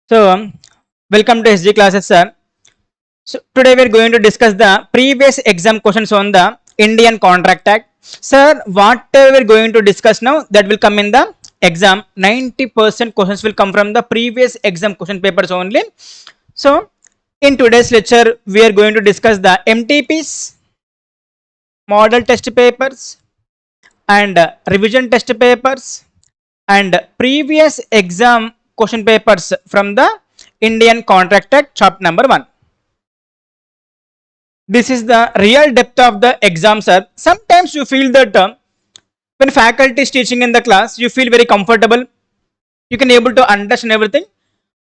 Welcome to SG classes, sir. So, today we are going to discuss the previous exam questions on the Indian Contract Act. Sir, whatever we are going to discuss now, that will come in the exam. 90% questions will come from the previous exam question papers only. So, in today's lecture, we are going to discuss the MTPs, model test papers, and revision test papers, and previous exam question papers from the Indian Contract Act, chapter number 1. This is the real depth of the exam, sir. Sometimes you feel that when faculty is teaching in the class, you feel very comfortable. You can able to understand everything.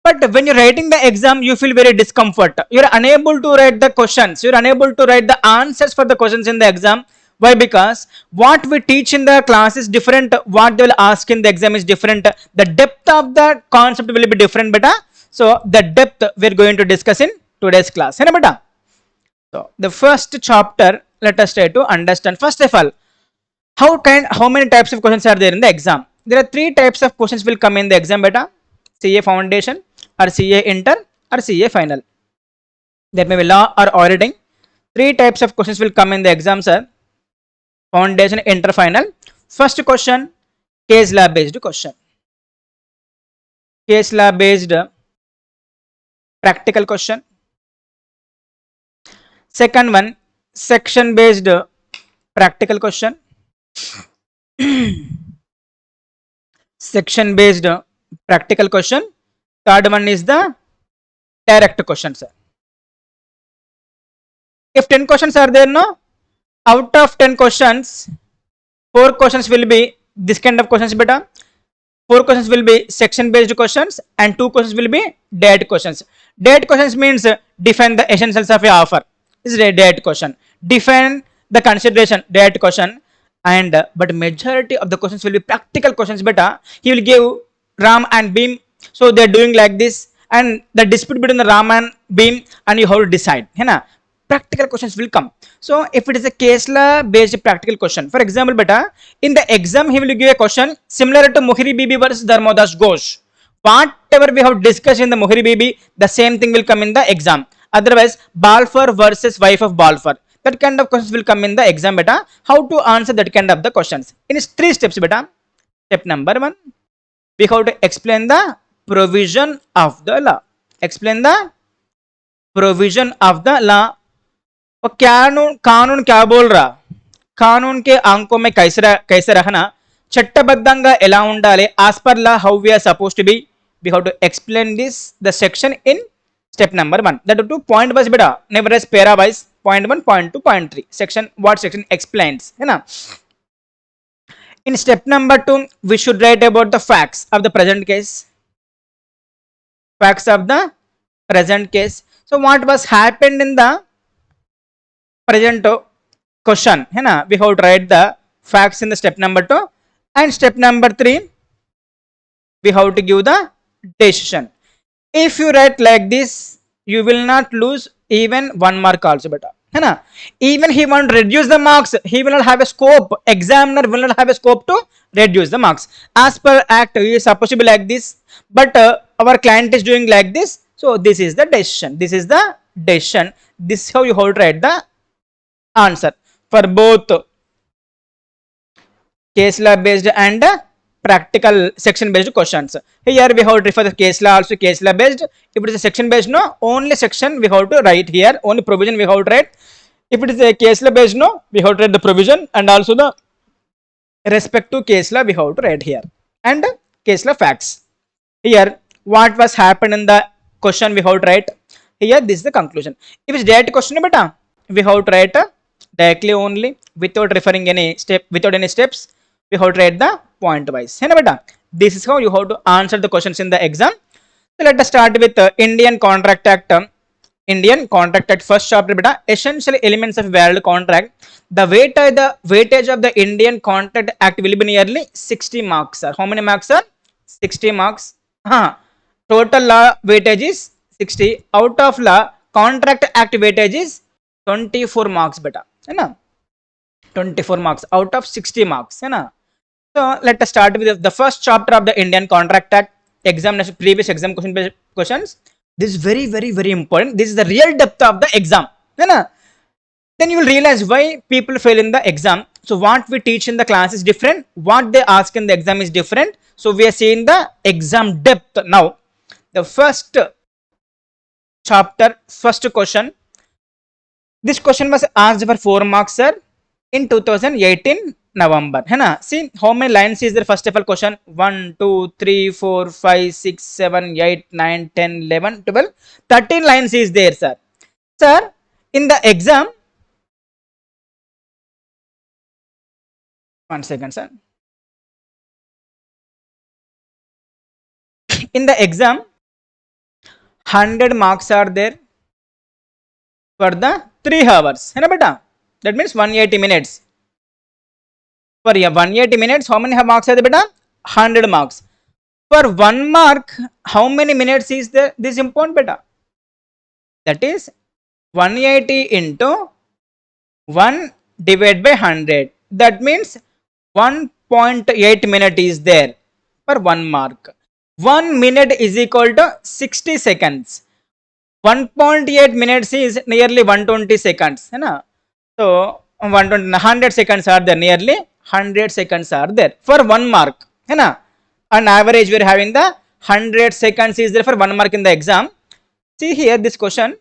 But when you're writing the exam, you feel very discomfort. You're unable to write the questions. You're unable to write the answers for the questions in the exam. Why? Because what we teach in the class is different. What they will ask in the exam is different. The depth of the concept will be different, beta. So the depth we're going to discuss in today's class. Hai na, beta? So the first chapter, let us try to understand. First of all, how many types of questions are there in the exam? There are 3 types of questions will come in the exam, beta. CA Foundation, or CA Intern, or CA Final. That may be law or auditing. 3 types of questions will come in the exam, sir. Foundation, Inter, Final. First question, case law based question. Case law based practical question. Second one, section based practical question. Section based practical question. Third one is the direct question, sir. If 10 questions are there, no, out of 10 questions, 4 questions will be this kind of questions, beta. 4 questions will be section based questions and 2 questions will be direct questions. Direct questions means define the essentials of a offer. This is a direct question. Define the consideration, direct question. And but majority of the questions will be practical questions, beta. He will give ram and beam. So they are doing like this, and the dispute between the ram and beam, and you have to decide. Hai na? Practical questions will come. So if it is a case law based practical question, for example, beta, in the exam he will give a question similar to Mohiri Bibi versus Dharmodas Ghosh. Whatever we have discussed in the Mohiri Bibi, the same thing will come in the exam. Otherwise, Balfour versus wife of Balfour, that kind of questions will come in the exam, beta. How to answer that kind of the questions? In 3 steps, beta. Step number 1, we have to explain the provision of the law. Explain the provision of the law. कानून क्या बोल रहा, कानून के अंकों में कैसे रहना, చట్టబద్ధంగా ఎలా ఉండాలి, as per law how we are supposed to be. We have to explain this the section in step number 1. That to point wise, beta, never as para wise. Point 1, point 2, point 3. Section, what section explains, है ना. In step number 2, we should write about the facts of the present case. Facts of the present case. So what was happened in the present question, है ना. We have to write the facts in the step number 2, and step number 3, we have to give the decision. If you write like this, you will not lose even 1 mark also, beta, है ना. Even he want to reduce the marks, he will not have a scope. Examiner will not have a scope to reduce the marks. As per act, he is supposed to be like this, but our client is doing like this. So this is the decision. This is the decision. This is how you have to write the answer for both case law based and practical section based questions. Here we have to refer the case law also, case law based. If it is a section based, no, only section we have to write here, only provision we have to write. If it is a case law based, no, we have to write the provision and also the respect to case law we have to write here, and case law facts. Here what was happened in the question we have to write. Here this is the conclusion. If it's direct question, beta, we have to write directly only without referring any step, without any steps. We have to write the point wise. Hai na, beta? This is how you have to answer the questions in the exam. So let us start with Indian Contract Act. Indian Contract Act, first chapter, beta. Essential elements of valid contract. The weightage of the Indian Contract Act will be nearly 60 marks, sir. How many marks, sir? 60 marks. Total law weightage is 60. Out of law, Contract Act weightage is 24 marks, beta, है ना. 24 marks out of 60 marks, है ना. So let us start with the first chapter of the Indian Contract Act. examination, previous exam questions. This is very, very, very important. This is the real depth of the exam. Then you will realize why people fail in the exam. So what we teach in the class is different. What they ask in the exam is different. So we are seeing the exam depth now. The first chapter, first question. This question was asked for 4 marks, sir, in 2018 November. है ना? See how many lines is there? First of all question 1, 2, 3, 4, 5, 6, 7, 8, 9, 10, 11, 12, 13 lines is there, sir. Sir, in the exam, 1 second, sir. In the exam, 100 marks are there for the 3 hours. है ना बेटा? That means 180 minutes. For 180 minutes, how many marks are there beta? 100 marks. For 1 mark, how many minutes is there? This is important beta. That is 180 into 1 divided by 100. That means 1.8 minute is there for 1 mark. 1 minute is equal to 60 seconds. 1.8 minutes is nearly 120 seconds. So 100 seconds are there, nearly 100 seconds are there for 1 mark. On average, we are having the 100 seconds is there for 1 mark in the exam. See here, this question,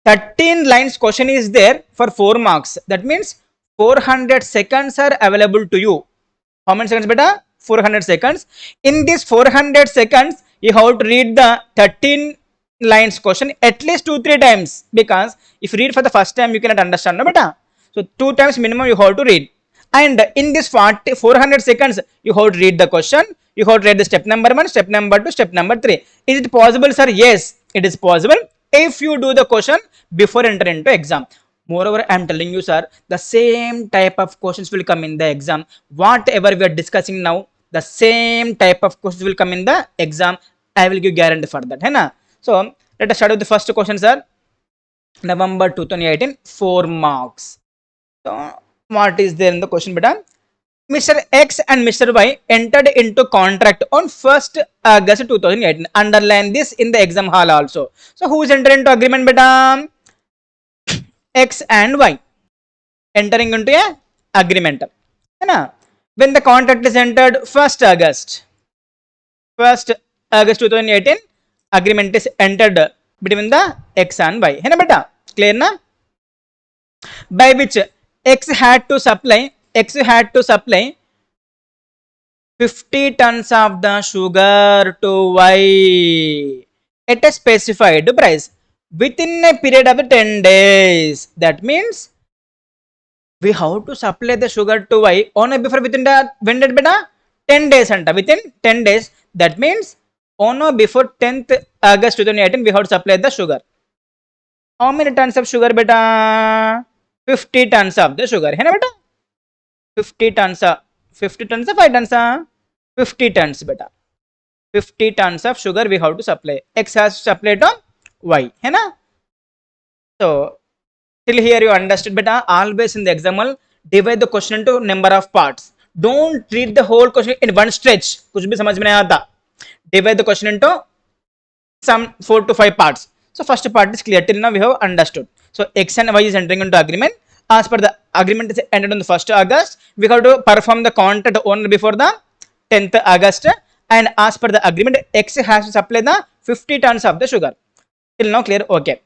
13 lines question is there for 4 marks. That means 400 seconds are available to you. How many seconds beta? 400 seconds. In this 400 seconds, you have to read the 13 lines question at least 2-3 times, because if you read for the first time, you cannot understand, no beta. So 2 times minimum you have to read. And in this 400 seconds, you have to read the question, you have to read the step number 1, step number 2, step number 3. Is it possible, sir? Yes, it is possible if you do the question before entering into exam. Moreover, I am telling you, sir, the same type of questions will come in the exam. Whatever we are discussing now, the same type of questions will come in the exam. I will give guarantee for that. Hai? So, let us start with the first question, sir. November 2018, 4 marks. So, what is there in the question beta? Mr. X and Mr. Y entered into contract on 1st August 2018. Underline this in the exam hall also. So who is entering into agreement beta? X and Y entering into a agreement. When the contract is entered 1st August 2018, agreement is entered between the X and Y. है ना बेटा? Clear ना? By which X had to supply 50 tons of the sugar to Y at a specified price within a period of 10 days. That means we have to supply the sugar to Y on or before within the when did beta? 10 days anta, within 10 days. That means on or before 10th August 2018 we have to supply the sugar. How many tons of sugar beta? 50 tons of the sugar. है ना बेटा? 50 tons of 5 tons? 50 tons beta. 50 tons of sugar we have to supply. X has to supply to Y. है ना? So till here you understood beta. Always in the exam, divide the question into number of parts. Don't read the whole question in one stretch. कुछ भी समझ में नहीं आता. Divide the question into some 4 to 5 parts. So first part is clear. Till now we have understood. So X and Y is entering into agreement. As per the agreement is ended on the 1st August, we have to perform the contract only before the 10th August. And as per the agreement, X has to supply the 50 tons of the sugar. Till now clear? Okay.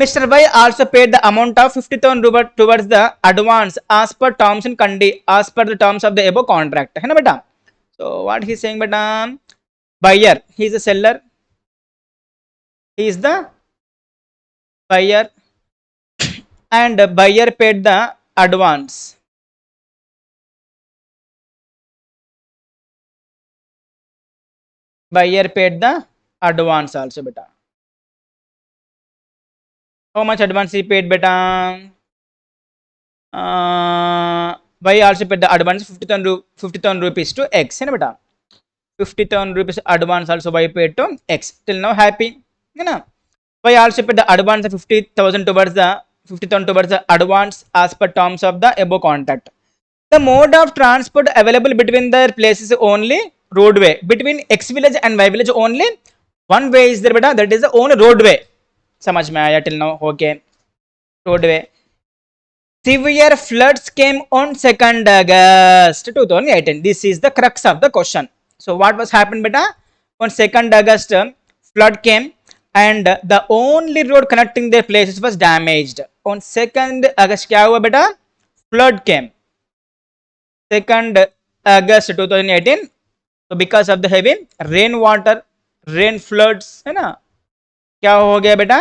Mr. Y also paid the amount of 50,000 towards the advance as per terms and as per the terms of the above contract. है ना बेटा? So what he is saying बेटा? Buyer, he is the seller. He is the buyer, and buyer paid the advance. Buyer paid the advance also beta. How much advance he paid beta? Y also paid the advance 50,000 rupees to X. है ना बेटा? 50,000 rupees advance also Y paid to X. Till now happy. Y also paid the advance of 50,000 towards the advance as per terms of the above contract. The mode of transport available between their places only roadway between X village and Y village. Only one way is there, beta. That is the only roadway. समझ में आया till now? Okay. Roadway. Severe floods came on 2nd August 2018. This is the crux of the question. So what was happened, beta? On 2nd August, flood came and the only road connecting their places was damaged. On 2nd August, क्या हुआ बेटा? Flood came. 2nd August 2018. So because of the heavy rain water, rain floods, है ना? क्या हो गया बेटा?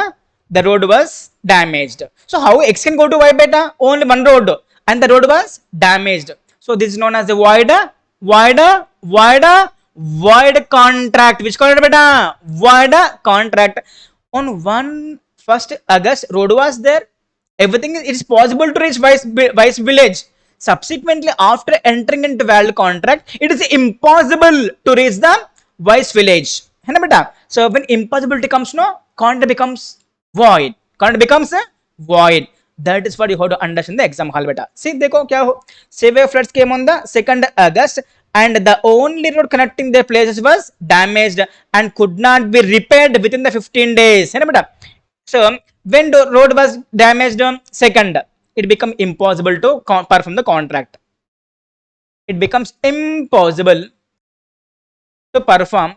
The road was damaged. So how X can go to Y, beta? Only one road and the road was damaged. So this is known as the void contract. Which contract, beta? Void contract. On 1st August, road was there. Everything is possible to reach Vice village. Subsequently, after entering into valid contract, it is impossible to reach the Vice village. है ना बेटा? So when impossibility comes, no, contract becomes void. Contract becomes void. That is what you have to understand the exam hall, beta. See, देखो क्या हो? Severe floods came on the 2nd August and the only road connecting their places was damaged and could not be repaired within the 15 days. है ना बेटा? So when the road was damaged on 2nd, it became impossible to perform the contract. It becomes impossible to perform,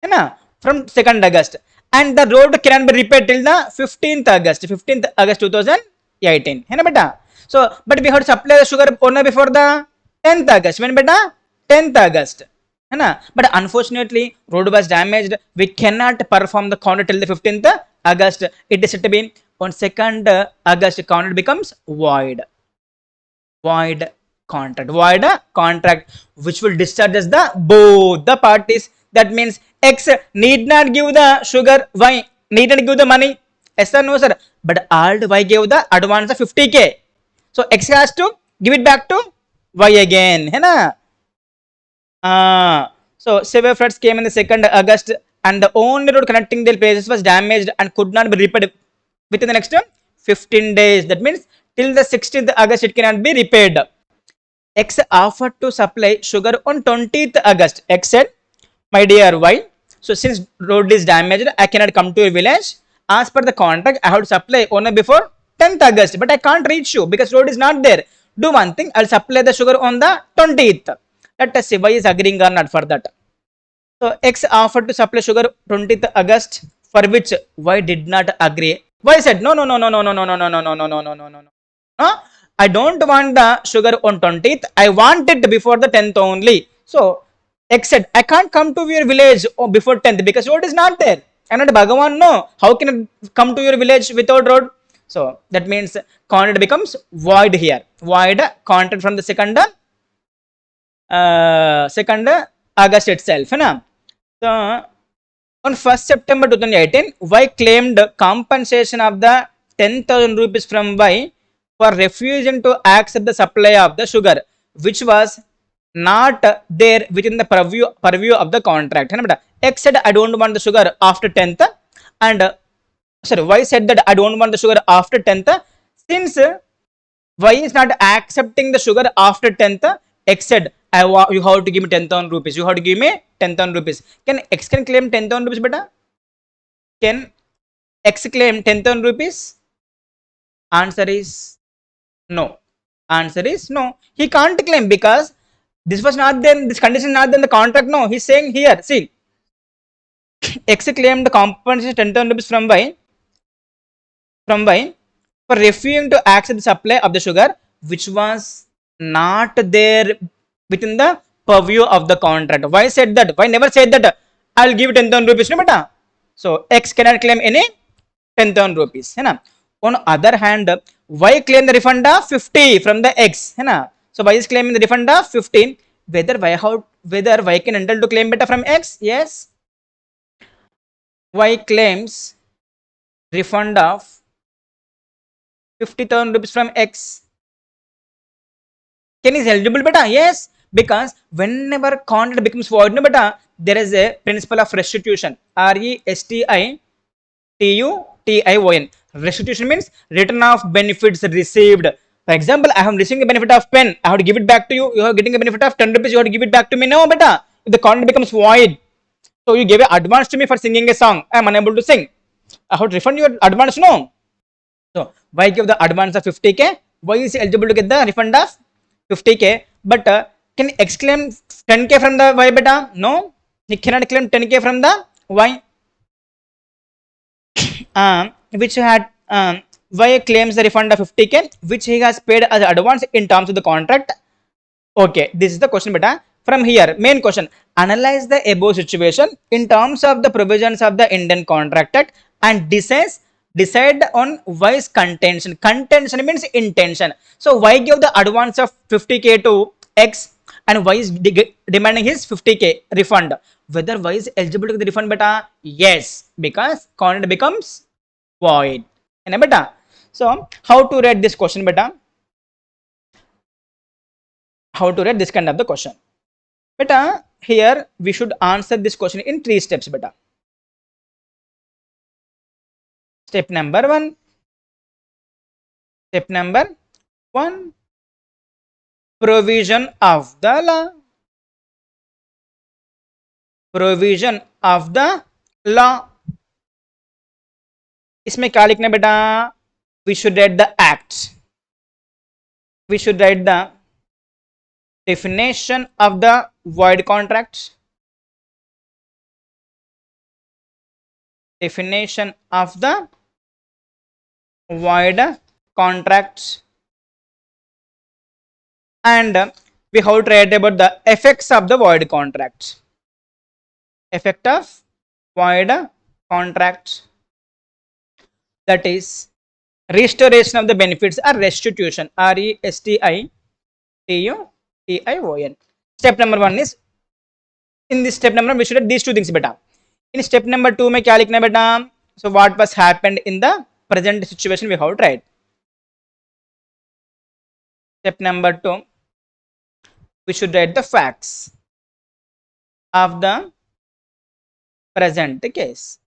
है ना, from 2nd August. And the road cannot be repaired till the 15th August 2018. है ना बेटा? So, but we have to supply the sugar only before the 10th August. When बेटा? 10th August. है ना? But unfortunately, road was damaged. We cannot perform the contract till the 15th August. It is said to be on 2nd August, contract becomes void. Void contract, which will discharge as the both the parties. That means X need not give the sugar, Y need not give the money. Yes sir, no sir. But all Y gave the advance of 50k. So X has to give it back to Y again. है ना? So severe floods came in the 2nd August and the only road connecting their places was damaged and could not be repaired within the next 15 days. That means till the 16th August it cannot be repaired. X offered to supply sugar on 20th August. X said, my dear Y, so since road is damaged, I cannot come to your village. As per the contract, I have to supply only before 10th August, but I can't reach you because road is not there. Do one thing, I'll supply the sugar on the 20th. Let us see Y is agreeing or not for that. So X offered to supply sugar 20th August, for which Y did not agree. Y said, no. I don't want the sugar on 20th. I want it before the 10th only. So X said, I can't come to your village before 10th because road is not there. And not Bhagavan, no. How can I come to your village without road? So that means contract becomes void here. Void contract from the 2nd August itself. है ना? So on 1st September 2018, Y claimed compensation of the 10,000 rupees from Y for refusing to accept the supply of the sugar, which was not there within the purview of the contract. X said, I don't want the sugar after 10th, and Y said that I don't want the sugar after 10th. Since Y is not accepting the sugar after 10th, X said, you have to give me 10,000 rupees. You have to give me 10,000 rupees. Can X claim 10,000 rupees, beta? Can X claim 10,000 rupees? Answer is no. Answer is no. He can't claim because this was not then, this condition not then the contract. No, he's saying here, see, X claimed the compensation 10,000 rupees from Y for refusing to accept the supply of the sugar, which was not there within the purview of the contract. Why said that? Why never said that I'll give 10,000 rupees? No, beta. So X cannot claim any 10,000 rupees. है ना? On other hand, Y claim the refund of 50 from the X. है ना? So Y is claiming the refund of 15. Whether Y can entitled to claim beta from X? Yes. Y claims refund of 50,000 rupees from X. Can is eligible beta? Yes. Because whenever contract becomes void, no beta, there is a principle of restitution. RESTITUTION. Restitution means return of benefits received. For example, I am receiving a benefit of pen. I have to give it back to you. You are getting a benefit of 10 rupees. You have to give it back to me. No, beta. If the contract becomes void, so you gave an advance to me for singing a song. I am unable to sing. I have to refund your advance. No. So why give the advance of 50k? Why is he eligible to get the refund of 50k? But can you exclaim 10k from the why beta? No. You cannot claim 10k from the why. Which had why claims the refund of 50k which he has paid as advance in terms of the contract. Okay, this is the question beta. From here, main question, analyze the above situation in terms of the provisions of the Indian Contract Act and decide on why's contention. Contention means intention. So why give the advance of 50k to X and why is demanding his 50k refund? Whether why is eligible to the refund beta? Yes, because contract becomes void. Beta. So how to read this question beta? How to read this kind of the question? Beta, here we should answer this question in 3 steps beta. Step number 1. Step number 1. Provision of the law. Provision of the law. इसमें क्या लिखना बेटा? We should write the act. We should write the definition of the void contract. Definition of the void contract. And we have to write about the effects of the void contract. Effect of void contract. That is restoration of the benefits or restitution. RESTITUTION. Step number 1 is, in this step number we should have these 2 things beta. In step number 2 में क्या लिखना beta? So what was happened in the present situation we have tried. Step number 2, we should write the facts of the present case.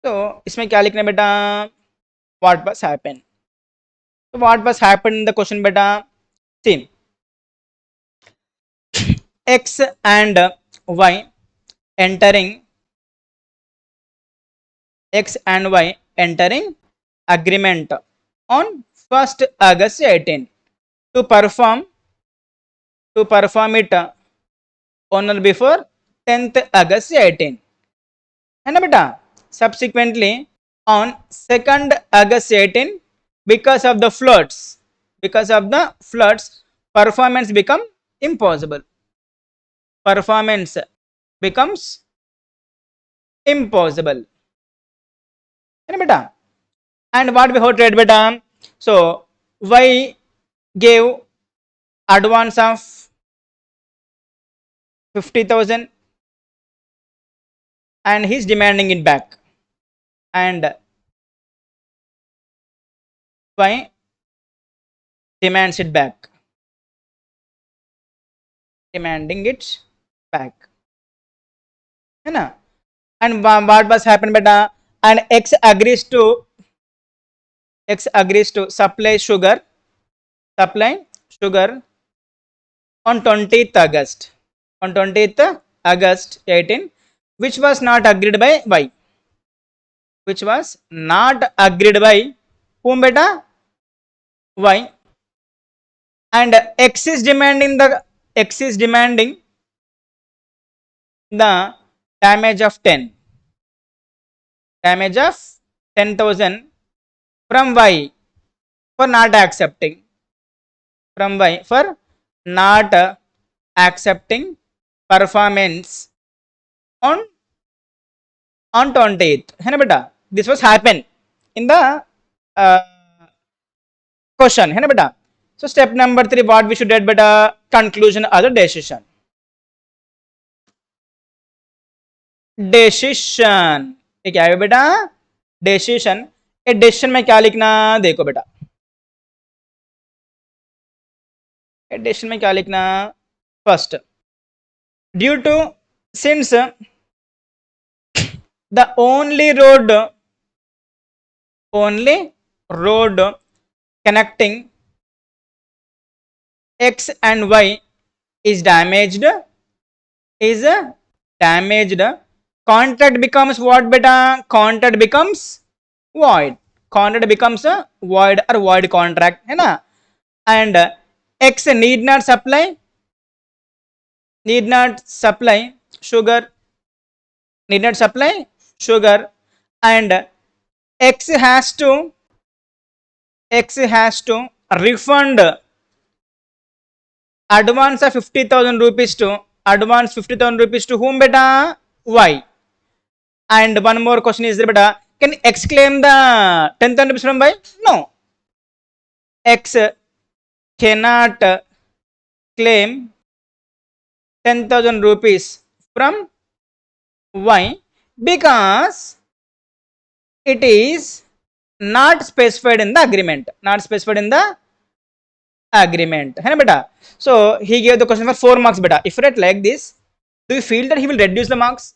So इसमें क्या लिखना बेटा? What was happened? So what was happened in the question beta? See, X and Y entering agreement on 1st August 18 to perform it on or before 10th August 18. है ना बेटा? Subsequently on 2nd August 18, because of the floods, performance become impossible. Performance becomes impossible. Beta. And what we have read beta? So Y gave advance of 50,000 and he's demanding it back. And Y demands it back. Demanding it back. And what was happened beta? And X agrees to supply sugar on 20th August 18, which was not agreed by Y. Which was not agreed by whom beta? Y. And X is demanding the damage of 10,000 from Y for not accepting. Performance on 20th. है ना बेटा? This was happened in the question. है ना बेटा? So step number 3, what we should read beta? Conclusion or the decision. Decision. ये क्या है बेटा? Decision. ए decision में क्या लिखना? देखो बेटा. ए decision में क्या लिखना? First, since the only road road connecting X and Y is damaged, is damaged, contract becomes what beta? Contract becomes void. Contract becomes a void or void contract, है ना? And X need not supply sugar, need not supply sugar, and X has to refund advance of 50,000 rupees to whom beta? Y. And one more question is there beta, can X claim the 10,000 rupees from Y? No. X cannot claim 10,000 rupees from Y because it is not specified in the agreement. Not specified in the agreement. है ना बेटा? So he gave the question for 4 marks beta. If you write like this, do you feel that he will reduce the marks?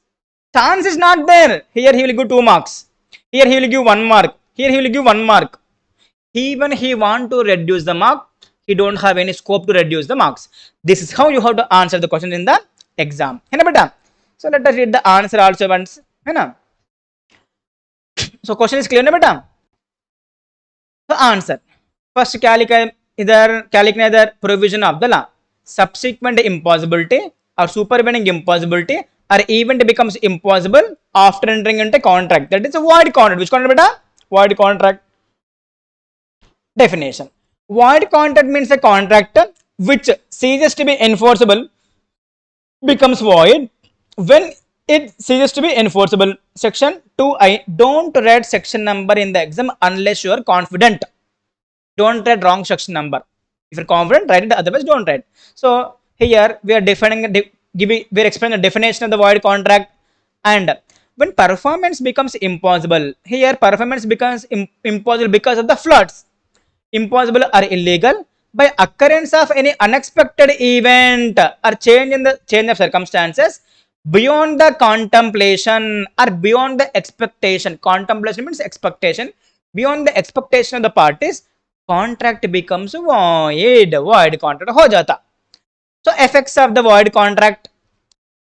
Chance is not there. Here he will give 2 marks. Here he will give 1 mark. Here he will give 1 mark. Even he want to reduce the mark, he don't have any scope to reduce the marks. This is how you have to answer the question in the exam. है ना बेटा? So let us read the answer also once. है ना? So question is clear ना बेटा? So answer. First क्या लिखा है इधर? क्या लिखना है इधर? Provision of the law. Subsequent impossibility or supervening impossibility or event becomes impossible after entering into contract. That is a void contract. Which contract beta? Void contract. Definition. Void contract means a contract which ceases to be enforceable becomes void when it ceases to be enforceable. Section 2I. Don't write section number in the exam unless you are confident. Don't write wrong section number. If you're confident, write it. Otherwise, don't write. So here we are defining, we are explaining the definition of the void contract. And when performance becomes impossible, here performance becomes impossible because of the floods. Impossible or illegal by occurrence of any unexpected event or change of circumstances beyond the contemplation or beyond the expectation. Contemplation means expectation. Beyond the expectation of the parties, contract becomes void contract ho jata. So effects of the void contract.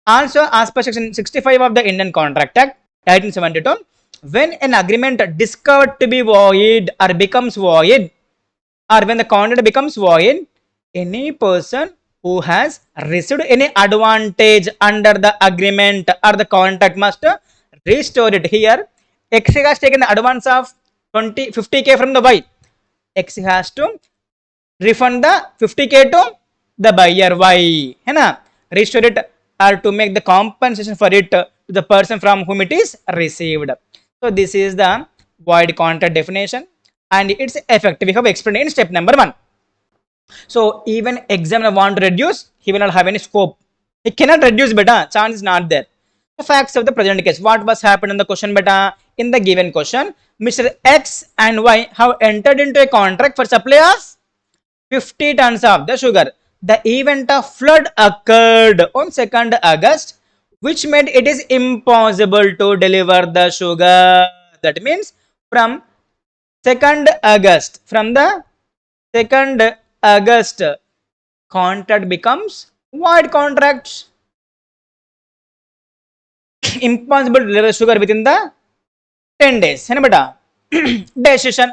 Also as per section 65 of the Indian Contract Act 1972, when an agreement discovered to be void or becomes void, or when the contract becomes void, any person who has received any advantage under the agreement or the contract must restore it. Here X has taken the advance of 50k from the Y. X has to refund the 50k to the buyer Y, है ना? Restore it or to make the compensation for it to the person from whom it is received. So this is the void contract definition and its effect we have explained in step number 1. So even examiner want to reduce, he will not have any scope. He cannot reduce beta, chance is not there. The facts of the present case. What was happened in the question beta? In the given question, Mr. X and Y have entered into a contract for supply of 50 tons of the sugar. The event of flood occurred on 2nd August, which made it is impossible to deliver the sugar. That means from 2nd August, from the 2nd August, contract becomes void contract. Impossible to deliver sugar within the 10 days. है ना बेटा? Decision.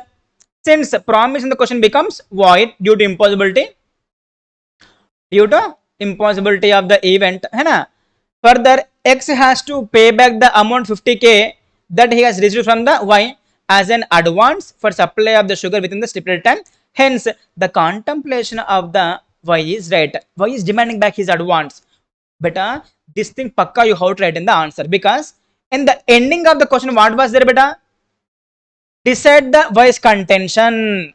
Since promise in the question becomes void due to impossibility of the event, है ना? Further, X has to pay back the amount 50k that he has received from the Y as an advance for supply of the sugar within the stipulated time. Hence, the contemplation of the Y is right. Y is demanding back his advance. Beta, this thing pakka you have to write in the answer, because in the ending of the question, what was there beta? Decide the Y's contention,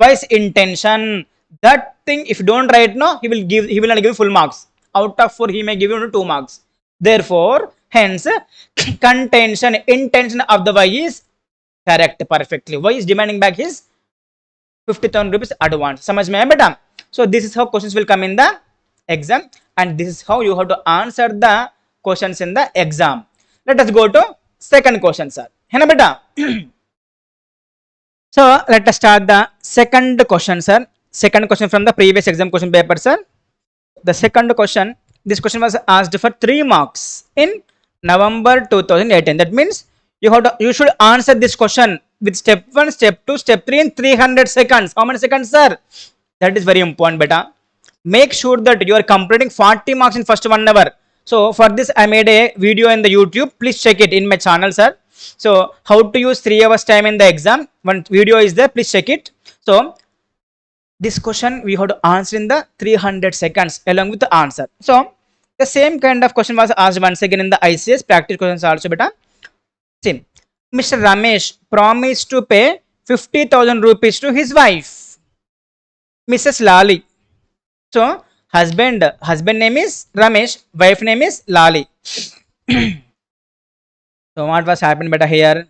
Y's intention. That thing, if you don't write, no, he will not give full marks. Out of 4, he may give you only 2 marks. Therefore, hence, contention, intention of the Y is correct perfectly. Y is demanding back his 50,000 rupees advance. समझ में है बेटा? So this is how questions will come in the exam, and this is how you have to answer the questions in the exam. Let us go to second question, sir. है ना बेटा? So let us start the second question, sir. Second question from the previous exam question paper, sir. The second question, this question was asked for 3 marks in November 2018. That means you should answer this question with step 1, step 2, step 3 in 300 seconds. How many seconds, sir? That is very important, beta. Make sure that you are completing 40 marks in first 1 hour. So for this I made a video in the YouTube. Please check it in my channel, sir. So how to use 3 hours time in the exam, one video is there, please check it. So this question we have to answer in the 300 seconds along with the answer. So the same kind of question was asked once again in the ICS practice questions also, beta. See, Mr. Ramesh promised to pay 50,000 rupees to his wife, Mrs. Lali. So husband name is Ramesh, wife name is Lali. So what was happened, beta? Here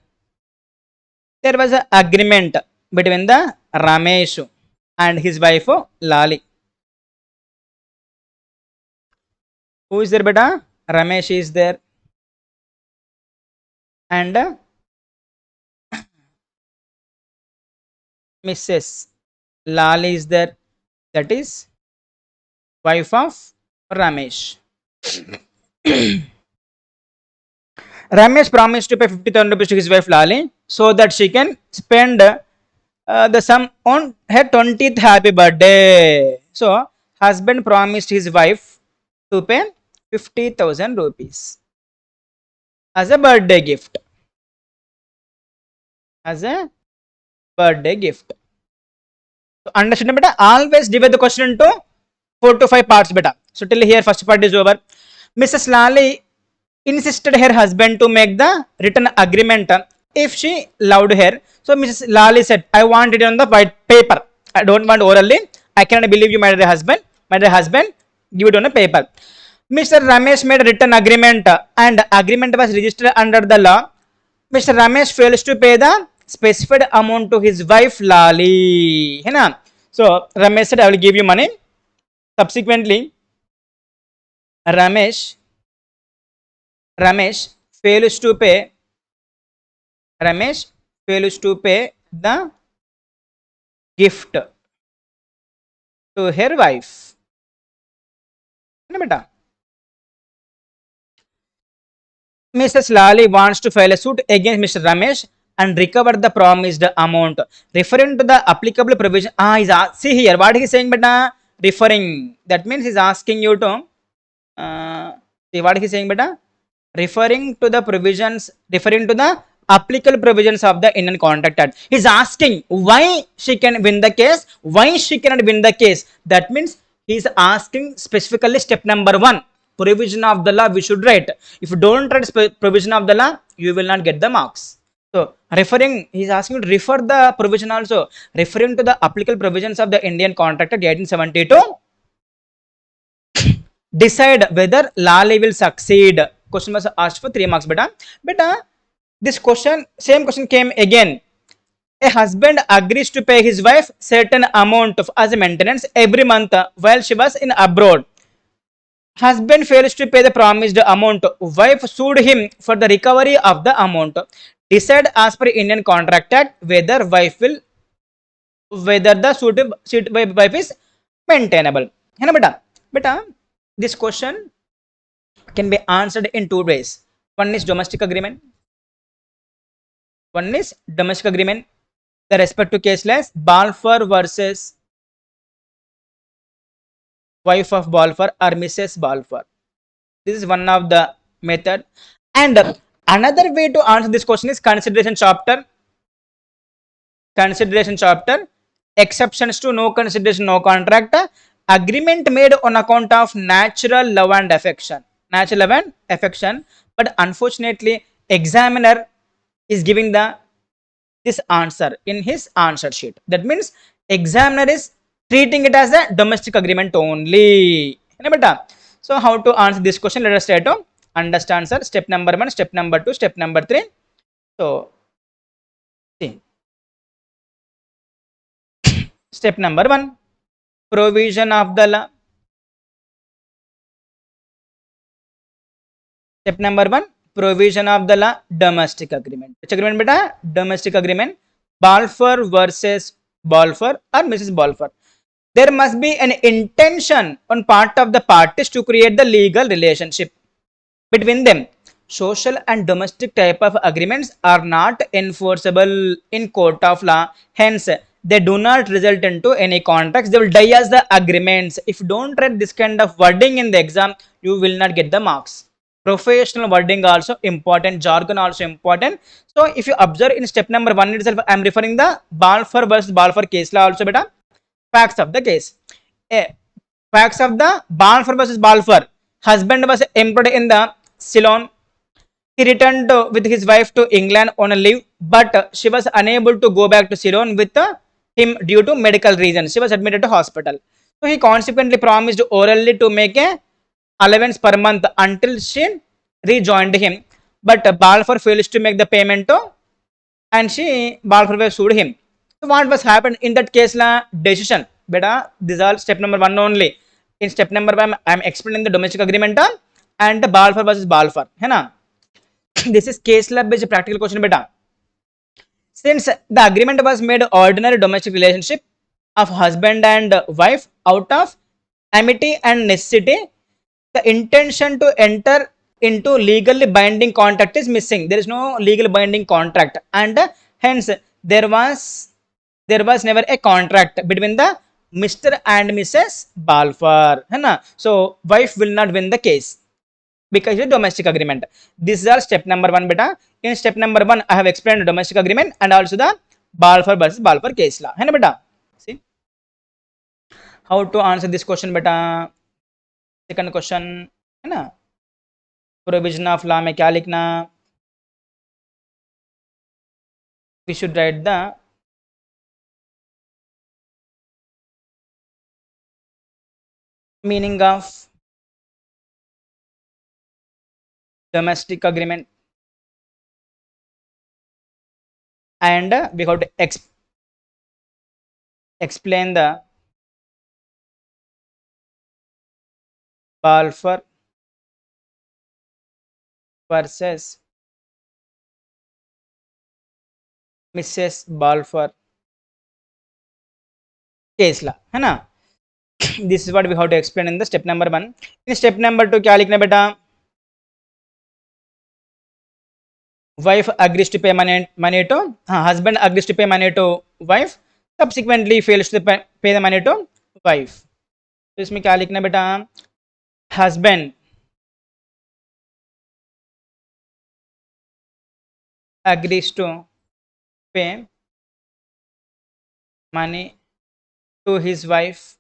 there was an agreement between the Ramesh and his wife Lali. Who is there, beta? Ramesh is there, and Mrs. Lali is there. That is wife of Ramesh. Ramesh promised to pay 50,000 rupees to his wife Lali so that she can spend the sum on her 20th happy birthday. So husband promised his wife to pay 50,000 rupees as a birthday gift. As a birthday gift. So understand, beta? Always divide the question into 4 to 5 parts, beta. So till here first part is over. Mrs. Lali insisted her husband to make the written agreement if she loved her. So Mrs. Lali said, I want it on the white paper. I don't want orally. I cannot believe you, my dear husband. My dear husband, give it on a paper. Mr. Ramesh made a written agreement and agreement was registered under the law. Mr. Ramesh fails to pay the specified amount to his wife Lali. So Ramesh said, I will give you money. Subsequently, Ramesh fails to pay the gift to her wife. Mrs. Lali wants to file a suit against Mr. Ramesh and recover the promised amount. Referring to the applicable provision. See here, what he is saying, beta? Referring. That means he is asking you to see what he is saying, beta? Referring to the applicable provisions of the Indian Contract Act. He is asking why she can win the case, why she cannot win the case. That means he is asking specifically step number 1, provision of the law we should write. If you don't write provision of the law, you will not get the marks. So referring, he is asking you to refer the provision also, referring to the applicable provisions of the Indian Contract Act 1872. Decide whether Lali will succeed. Question was asked for 3 marks, beta. This question, same question came again. A husband agrees to pay his wife certain amount as maintenance every month while she was in abroad. Husband fails to pay the promised amount. Wife sued him for the recovery of the amount. Decide as per Indian Contract Act whether the suit wife is maintainable. Beta, this question can be answered in 2 ways. One is domestic agreement. The respective case like Balfour versus wife of Balfour or Mrs. Balfour. This is one of the method. And another way to answer this question is consideration chapter. Exceptions to no consideration, no contract. Agreement made on account of natural love and affection. But unfortunately, examiner is giving this answer in his answer sheet. That means examiner is treating it as a domestic agreement only. So how to answer this question? Let us try to understand, sir. Step number 1, step number 2, step number 3. So see, step number 1, provision of the law. Step number 1, provision of the law, domestic agreement. Which agreement, beta? Domestic agreement. Balfour versus Balfour or Mrs. Balfour. There must be an intention on part of the parties to create the legal relationship between them. Social and domestic type of agreements are not enforceable in court of law. Hence, they do not result into any contracts. They will die as the agreements. If you don't read this kind of wording in the exam, you will not get the marks. Professional wording also important, jargon also important. So if you observe in step number 1 itself, I am referring the Balfour versus Balfour case law also beta. Facts of the case. Facts of the Balfour versus Balfour. Husband was employed in the Ceylon. He returned with his wife to England on a leave, but she was unable to go back to Ceylon with him due to medical reasons. She was admitted to hospital. So he consequently promised orally to make a allowance per month until she rejoined him. But Balfour fails to make the payment and Balfour sued him. So what was happened in that case? La decision. Beta, this is all step number 1 only. In step number 1, I am explaining the domestic agreement and the Balfour versus Balfour. है ना? This is case lab based practical question beta. Since the agreement was made ordinary domestic relationship of husband and wife out of amity and necessity, the intention to enter into legally binding contract is missing. There is no legal binding contract, and hence there was never a contract between the Mr. and Mrs. Balfour. है ना? So wife will not win the case because it's domestic agreement. This is our step number 1 beta. In step number 1, I have explained domestic agreement and also the Balfour versus Balfour case law. है ना beta? See how to answer this question beta. Second question है ना, provision of law में क्या लिखना? We should write the meaning of domestic agreement and we have to explain the Balfour versus Mrs. Balfour case law. है ना? This is what we have to explain in the step number 1. In step number 2 क्या लिखना बेटा? Wife agrees to pay money to husband agrees to pay money to wife, subsequently fails to pay the money to wife. तो इसमें क्या लिखना बेटा? Husband agrees to pay money to his wife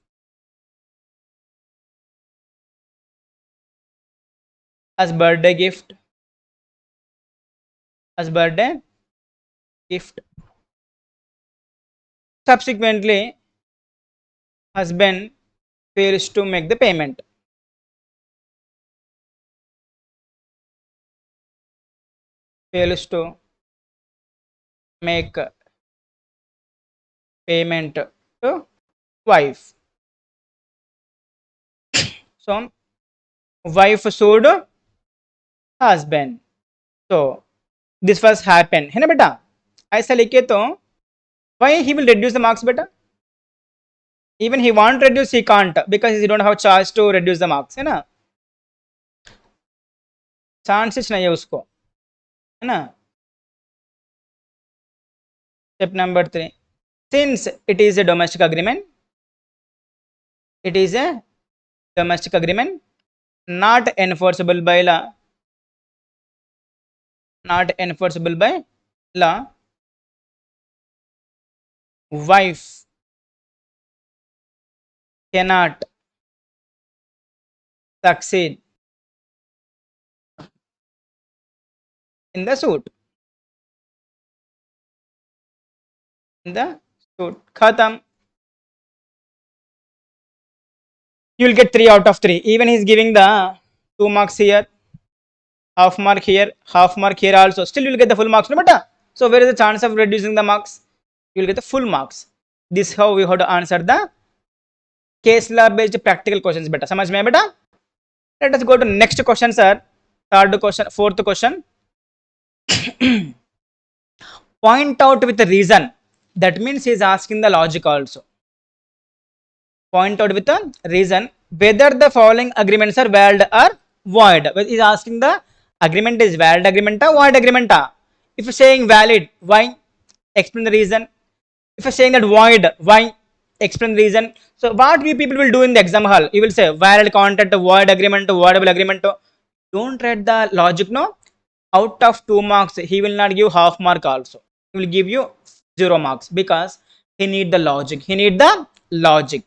as birthday gift. Subsequently, husband fails to make the payment. Fails to make payment to wife. So wife sued husband. So this was happened है ना बेटा? ऐसा लिखे तो why he will reduce the marks बेटा? Even he want to reduce, he can't because he don't have chance to reduce the marks है ना? chances नहीं है उसको है ना? Step number 3, since it is a domestic agreement, not enforceable by law, wife cannot succeed in the suit. Khatam. You will get 3 out of 3. Even he is giving the 2 marks here, half mark here also. Still you will get the full marks, no matter. So where is the chance of reducing the marks? You will get the full marks. This is how we have to answer the case law based practical questions beta. समझ में बेटा? Let us go to next question, sir. Fourth question. Point out with the reason that means he is asking the logic also. Point out with a reason whether the following agreements are valid or void. He is asking the agreement is valid agreement or void agreement. If you saying valid, why? Explain the reason. If you're saying that void, why? Explain the reason. So what we people will do in the exam hall? You will say valid contract, void agreement, voidable agreement. Don't read the logic, no. Out of 2 marks, he will not give half mark also. He will give you 0 marks because he need the logic. He need the logic.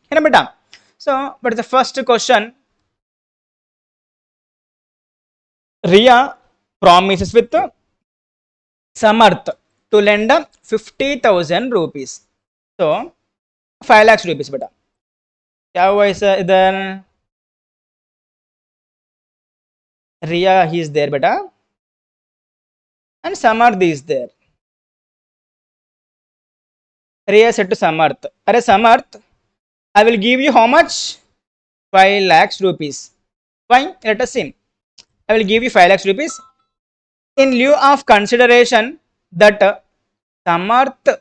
So, but the first question, Ria promises with Samarth to lend 50,000 rupees. So 5 lakhs rupees बेटा. क्या हुआ इधर? Ria he is there बेटा, and Samarth is there. Ria said to Samarth, अरे Samarth, I will give you how much? 5 lakhs rupees. Fine, let us see. I will give you 5 lakhs rupees in lieu of consideration that Samarth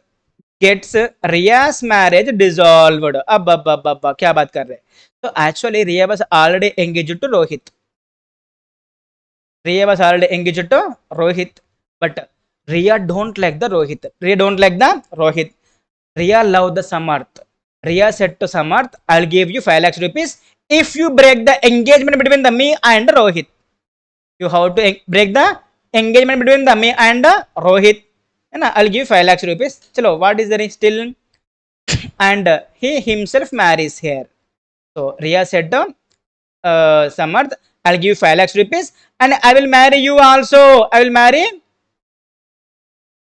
gets Riya's marriage dissolved. अब क्या बात कर रहे हैं? So actually Riya was already engaged to Rohit. Riya was already engaged to Rohit, but Riya don't like the Rohit. Riya don't like the Rohit. Riya loved the Samarth. Riya said to Samarth, I'll give you 5 lakhs rupees if you break the engagement between the me and Rohit. You have to break the engagement between the me and Rohit. And I'll give 5 lakhs rupees. Chalo, what is there still? And he himself marries here. So Riya said to Samarth, I'll give 5 lakhs rupees and I will marry you also. I will marry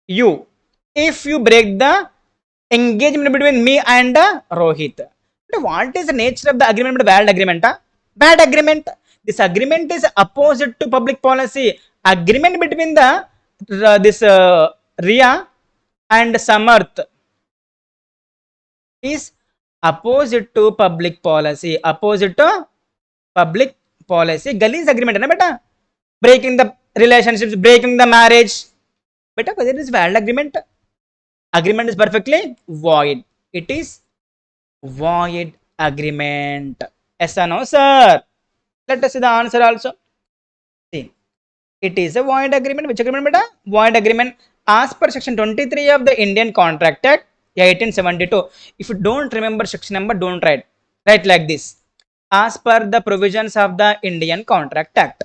you if you break the engagement between me and Rohit. But what is the nature of the agreement? Bad agreement. Bad agreement. This agreement is opposite to public policy. Agreement between the this Riya and Samarth is opposite to public policy. Opposite to public policy. Gully's agreement है ना बेटा? Breaking the relationships, breaking the marriage. बेटा whether it is valid agreement? Agreement is perfectly void. It is void agreement. Yes or no, sir? Let us see the answer also. See, it is a void agreement. Which agreement, beta? Void agreement as per section 23 of the Indian Contract Act 1872. If you don't remember section number, don't write. Write like this. As per the provisions of the Indian Contract Act.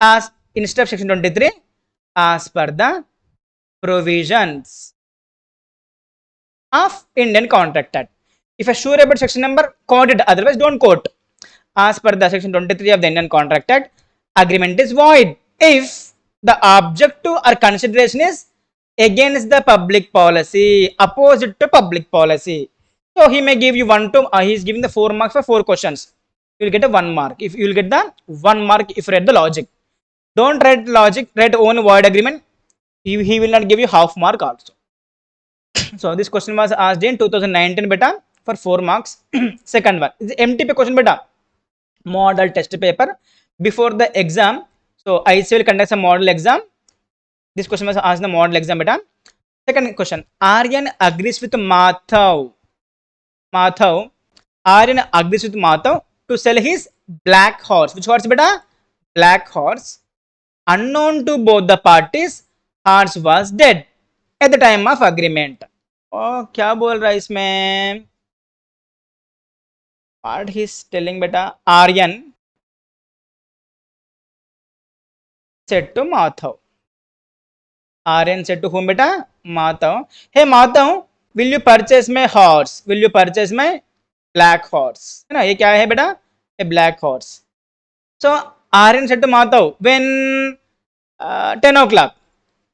As instead of section 23, as per the provisions of Indian Contract Act. If you're sure about section number, quote it. Otherwise, don't quote. As per the section 23 of the Indian Contract Act, agreement is void if the objective or consideration is against the public policy, opposite to public policy. So he may give you 1 to he is giving the 4 marks for 4 questions. You will get a 1 mark. If you will get the 1 mark if you read the logic. Don't write logic, write only void agreement. He will not give you half mark also. So this question was asked in 2019 beta for 4 marks. Second one is MTP question beta. Model test paper before the exam. So ICL conducts a model exam. This question was asked in the model exam beta. Second question, Aryan agrees with Madhav. Aryan agrees with Madhav to sell his black horse. Which horse beta? Black horse. Unknown to both the parties, horse was dead at the time of agreement. Oh, क्या बोल रहा है इसमें? What he's telling beta? Aryan said to Madhav. Aryan said to whom beta? Madhav. Hey Madhav, will you purchase my horse? Will you purchase my black horse? है ना? ये क्या है बेटा? A black horse. So Aryan said to Madhav when 10 o'clock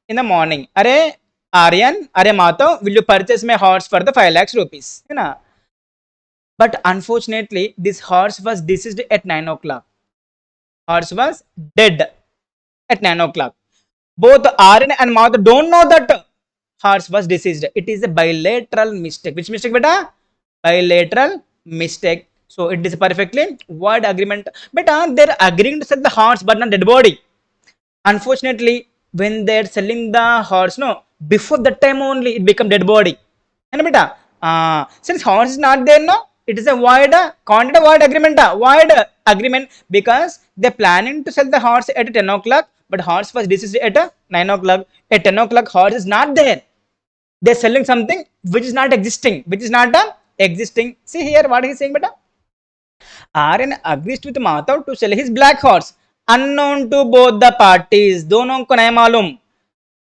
in the morning. अरे Aryan, अरे Madhav, will you purchase my horse for the 5 lakhs rupees? है ना? But unfortunately, this horse was deceased at 9 o'clock. Horse was dead at 9 o'clock. Both Aryan and Madhav don't know that horse was deceased. It is a bilateral mistake. Which mistake, beta? Bilateral mistake. So it is perfectly void agreement. Beta, they're agreeing to sell the horse but not dead body. Unfortunately, when they're selling the horse, no, before that time only it become dead body. And beta, since horse is not there, no, it is a void contract void agreement, void agreement, because they planning to sell the horse at 10 o'clock, but horse was deceased at 9 o'clock. At 10 o'clock horse is not there, they're selling something which is not existing, which is not existing. See here what he is saying, beta. Aryan agrees with Madhav to sell his black horse unknown to both the parties. दोनों को नहीं मालूम.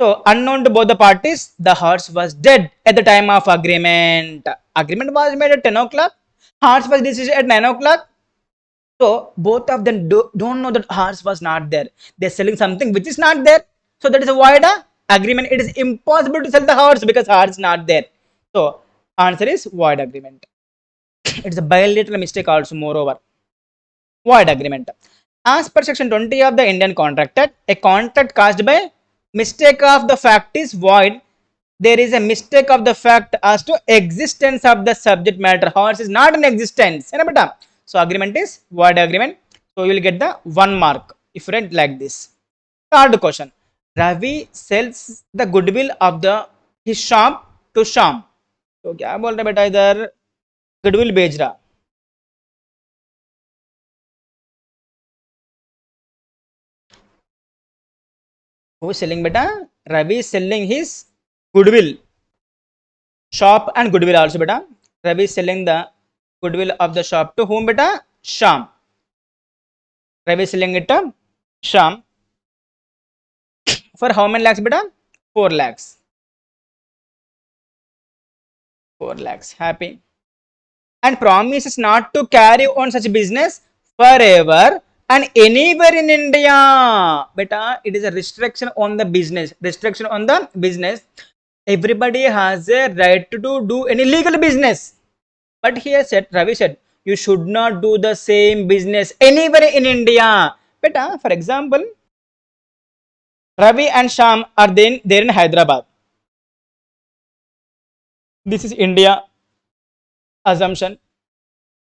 So unknown to both the parties, the horse was dead at the time of agreement. Agreement was made at 10 o'clock. Horse was deceased at 9 o'clock. So both of them don't know that horse was not there. They're selling something which is not there. So that is a void agreement. It is impossible to sell the horse because horse is not there. So answer is void agreement. It's a bilateral mistake also, moreover. Void agreement. As per section 20 of the Indian Contract Act, a contract caused by mistake of the fact is void. There is a mistake of the fact as to existence of the subject matter. Horse is not in existence. So agreement is void agreement. So you will get the 1 mark if read like this. Third question. Ravi sells the goodwill of his shop to Shyam. तो क्या बोल रहा बेटा इधर, goodwill बेच रहा. Who is selling beta? Ravi is selling his goodwill, shop and goodwill also beta. Ravi is selling the goodwill of the shop to whom beta? Shyam. Ravi is selling it to Shyam for how many lakhs beta? 4 lakhs. 4 lakhs. Happy. And promises not to carry on such business forever and anywhere in India. Beta, it is a restriction on the business. Restriction on the business. Everybody has a right to do any legal business. But here said, Ravi said, you should not do the same business anywhere in India. Beta, for example, Ravi and Shyam are there in Hyderabad. This is India. Assumption.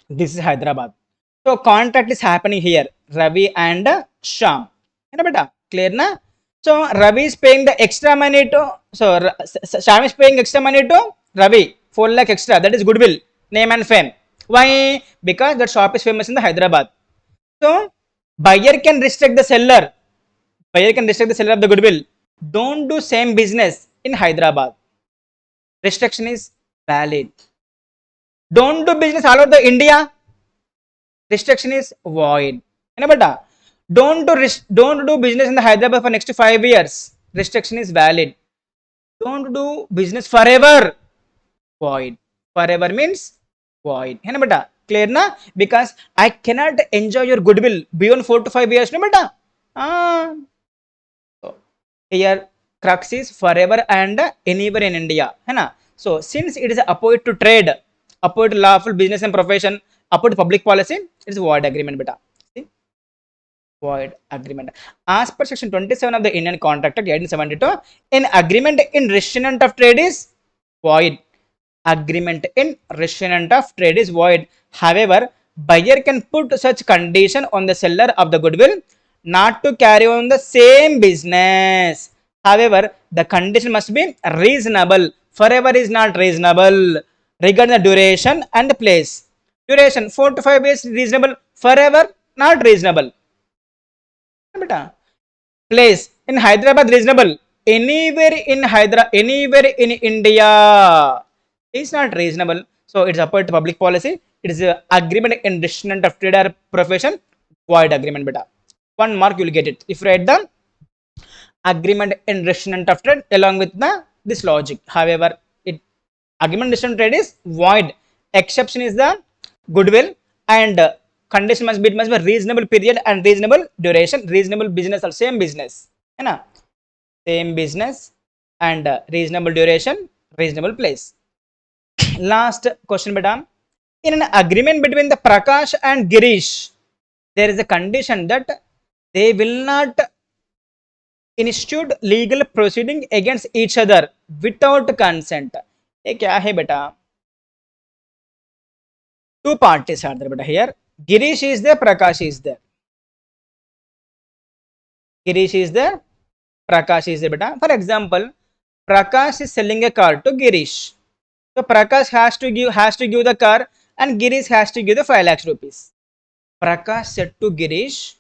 This is Hyderabad. So contract is happening here, Ravi and Shyam. Clear na? So Ravi is paying the extra money to, so Shyam is paying extra money to Ravi, 4 lakh extra. That is goodwill, name and fame. Why? Because that shop is famous in the Hyderabad. So buyer can restrict the seller. Buyer can restrict the seller of the goodwill. Don't do same business in Hyderabad. Restriction is valid. Don't do business all over the India. Restriction is void. Don't do business in the Hyderabad for next 5 years. Restriction is valid. Don't do business forever. Void. Forever means void. Clear na? Because I cannot enjoy your goodwill beyond 4 to 5 years. So, here crux is forever and anywhere in India. So since it is opposite to trade, opposite to lawful business and profession, opposite to public policy, it is void agreement beta. See? Void agreement. As per section 27 of the Indian Contract Act 1872, an agreement in restatement of trade is void. Agreement in restatement of trade is void. However, buyer can put such condition on the seller of the goodwill not to carry on the same business. However, the condition must be reasonable. Forever is not reasonable. Regarding the duration and place. Duration 4 to 5 years reasonable. Forever not reasonable. Place in Hyderabad reasonable. Anywhere in India is not reasonable. So it's opposite to public policy. It is an agreement in restatement of trade or profession. Void agreement beta. 1 mark you will get it if you write the agreement in restatement of trade along with this logic. However, agreement in restatement trade is void. Exception is the goodwill and condition must be reasonable period and reasonable duration. Reasonable business or same business. Same business and reasonable duration, reasonable place. Last question beta. In an agreement between the Prakash and Girish, there is a condition that they will not institute legal proceeding against each other without consent. ये क्या है बेटा? 2 parties are there beta here. Girish is there, Prakash is there. Girish is there, Prakash is there beta. For example, Prakash is selling a car to Girish. So Prakash has to give the car, and Girish has to give the 5 lakhs rupees. Prakash said to Girish,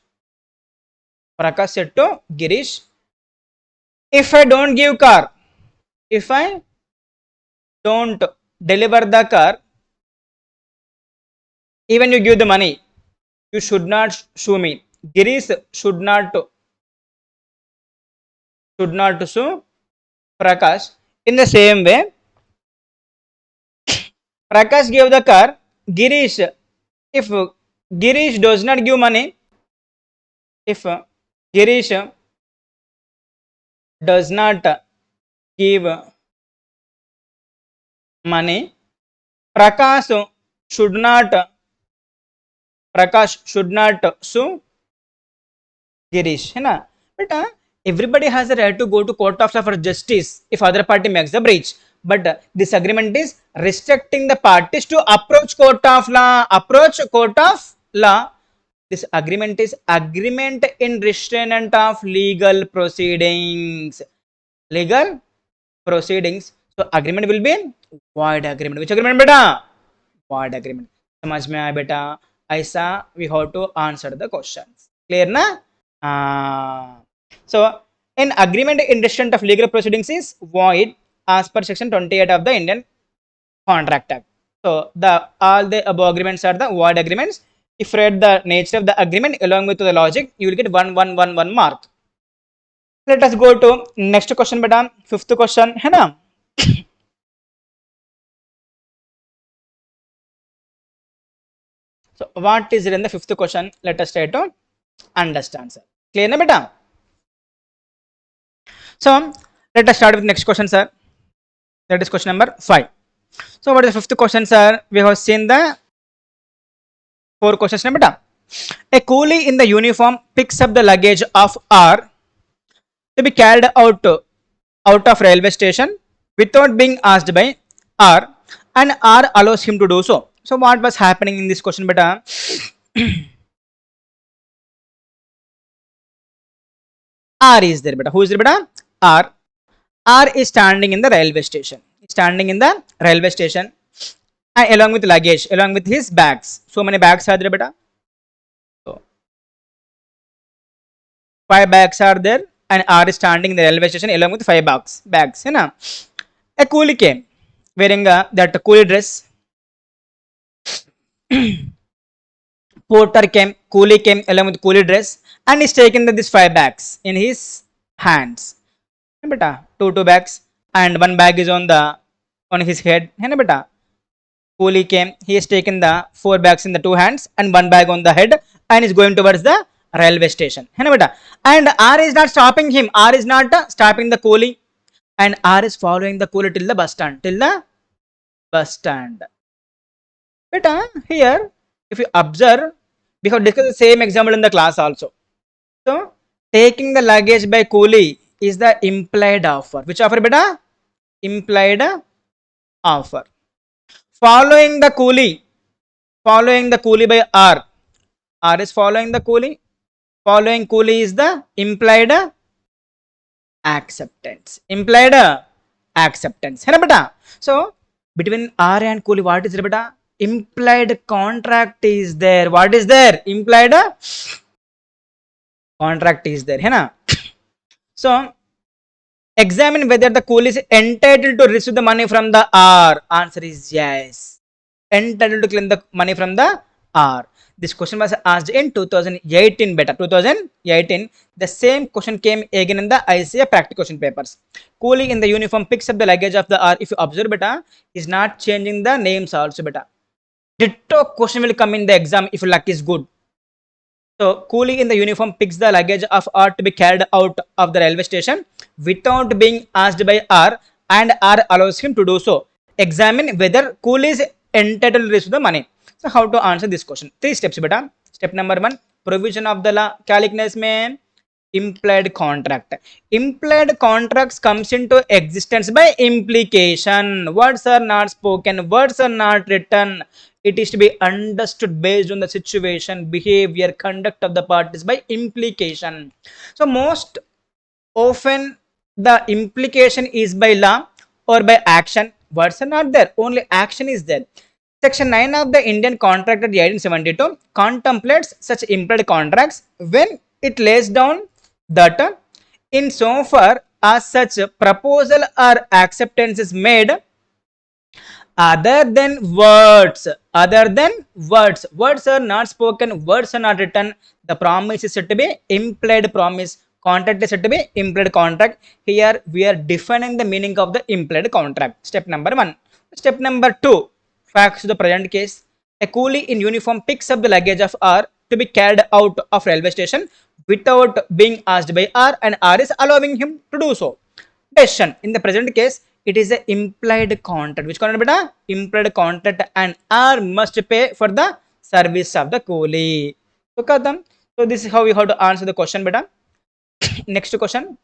if I don't give car, if I don't deliver the car, even you give the money, you should not sue me. Girish should not sue Prakash. In the same way, Prakash gave the car. Girish, if Girish does not give money, if Girish does not give money, Prakash should not sue Girish, है ना बेटा. Everybody has a right to go to court of law for justice if other party makes the breach, but this agreement is restricting the parties to approach court of law. This agreement is agreement in restraint of legal proceedings. So agreement will be void agreement. Which agreement beta? Void agreement. समझ में आया बेटा? ऐसा we have to answer the questions. Clear ना? So an agreement in restraint of legal proceedings is void as per section 28 of the Indian Contract Act. So all the above agreements are the void agreements. If you read the nature of the agreement along with the logic, you will get 1 mark. Let us go to next question beta. Fifth question है ना. So what is it in the fifth question? Let us try to understand, sir. Clear na beta? So let us start with next question, sir. That is question number 5. So what is the fifth question, sir? We have seen the 4 questions na beta. A coolie in the uniform picks up the luggage of R to be carried out of railway station without being asked by R, and R allows him to do so. So what was happening in this question beta? R is there beta. Who is there beta? R is standing in the railway station. And along with luggage, along with his bags. So many bags are there beta? So 5 bags are there, and R is standing in the railway station along with 5 bags. है ना? A coolie came wearing that coolie dress. Coolie came along with coolie dress, and he's taken these 5 bags in his hands. Beta, two bags, and 1 bag is on his head. है ना beta? Coolie came, he has taken the 4 bags in the 2 hands and 1 bag on the head, and is going towards the railway station. है ना beta? And R is not stopping him. R is not stopping the coolie, and R is following the coolie till the bus stand. Beta, here if you observe, we have discussed the same example in the class also. So taking the luggage by coolie is the implied offer. Which offer beta? Implied offer. Following the coolie by R is following the coolie. Following coolie is the implied acceptance. है ना beta? So between R and coolie, what is there beta? Implied contract is there. What is there? Implied contract is there. है ना? So examine whether the coolie is entitled to receive the money from the R. Answer is yes. Entitled to claim the money from the R. This question was asked in 2018 beta. 2018. The same question came again in the ICA practice question papers. Coolie in the uniform picks up the luggage of the R. If you observe beta, is not changing the names also beta. Ditto question will come in the exam if luck is good. So coolie in the uniform picks the luggage of R to be carried out of the railway station without being asked by R, and R allows him to do so. Examine whether coolie is entitled to receive the money. So how to answer this question? 3 steps beta. Step number 1, provision of the law. क्या लिखना है इसमें? Implied contract. Implied contracts comes into existence by implication. Words are not spoken, words are not written. It is to be understood based on the situation, behavior, conduct of the parties by implication. So most often the implication is by law or by action. Words are not there, only action is there. Section 9 of the Indian Contract Act 1872 contemplates such implied contracts when it lays down that in so far as such proposal or acceptance is made other than words are not spoken, words are not written, the promise is said to be implied promise, contract is said to be implied contract. Here we are defining the meaning of the implied contract. Step number 1. Step number 2, facts to the present case. A coolie in uniform picks up the luggage of R to be carried out of railway station without being asked by R, and R is allowing him to do so. Decision. In the present case, it is a implied contract. Which contract beta? Implied contract, and R must pay for the service of the coolie. So kadam. So this is how we have to answer the question beta. Next question.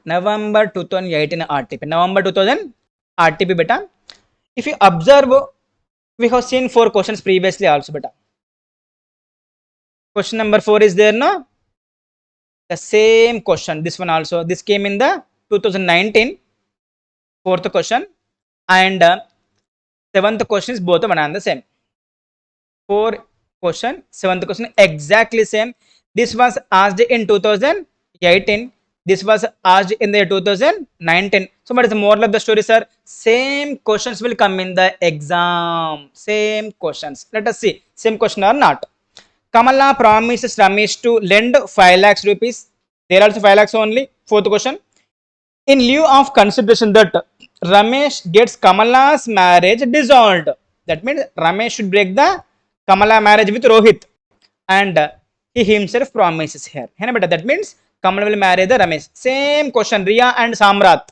November 2018 RTP. November 2000 RTP beta. If you observe, we have seen 4 questions previously also beta. Question number 4 is there, no? The same question. This one also. This came in the 2019 4th question, and 7th question is both one and the same. 4 question, 7th question exactly same. This was asked in 2018. This was asked in the 2019. So what is the moral of the story, sir? Same questions will come in the exam. Same questions. Let us see. Same question or not. Kamala promises Ramesh to lend 5 lakhs rupees. There are also 5 lakhs only. 4th question. In lieu of consideration that Ramesh gets Kamala's marriage dissolved. That means Ramesh should break the Kamala marriage with Rohit, and he himself promises here. That means Kamala will marry the Ramesh. Same question, Riya and Samarth.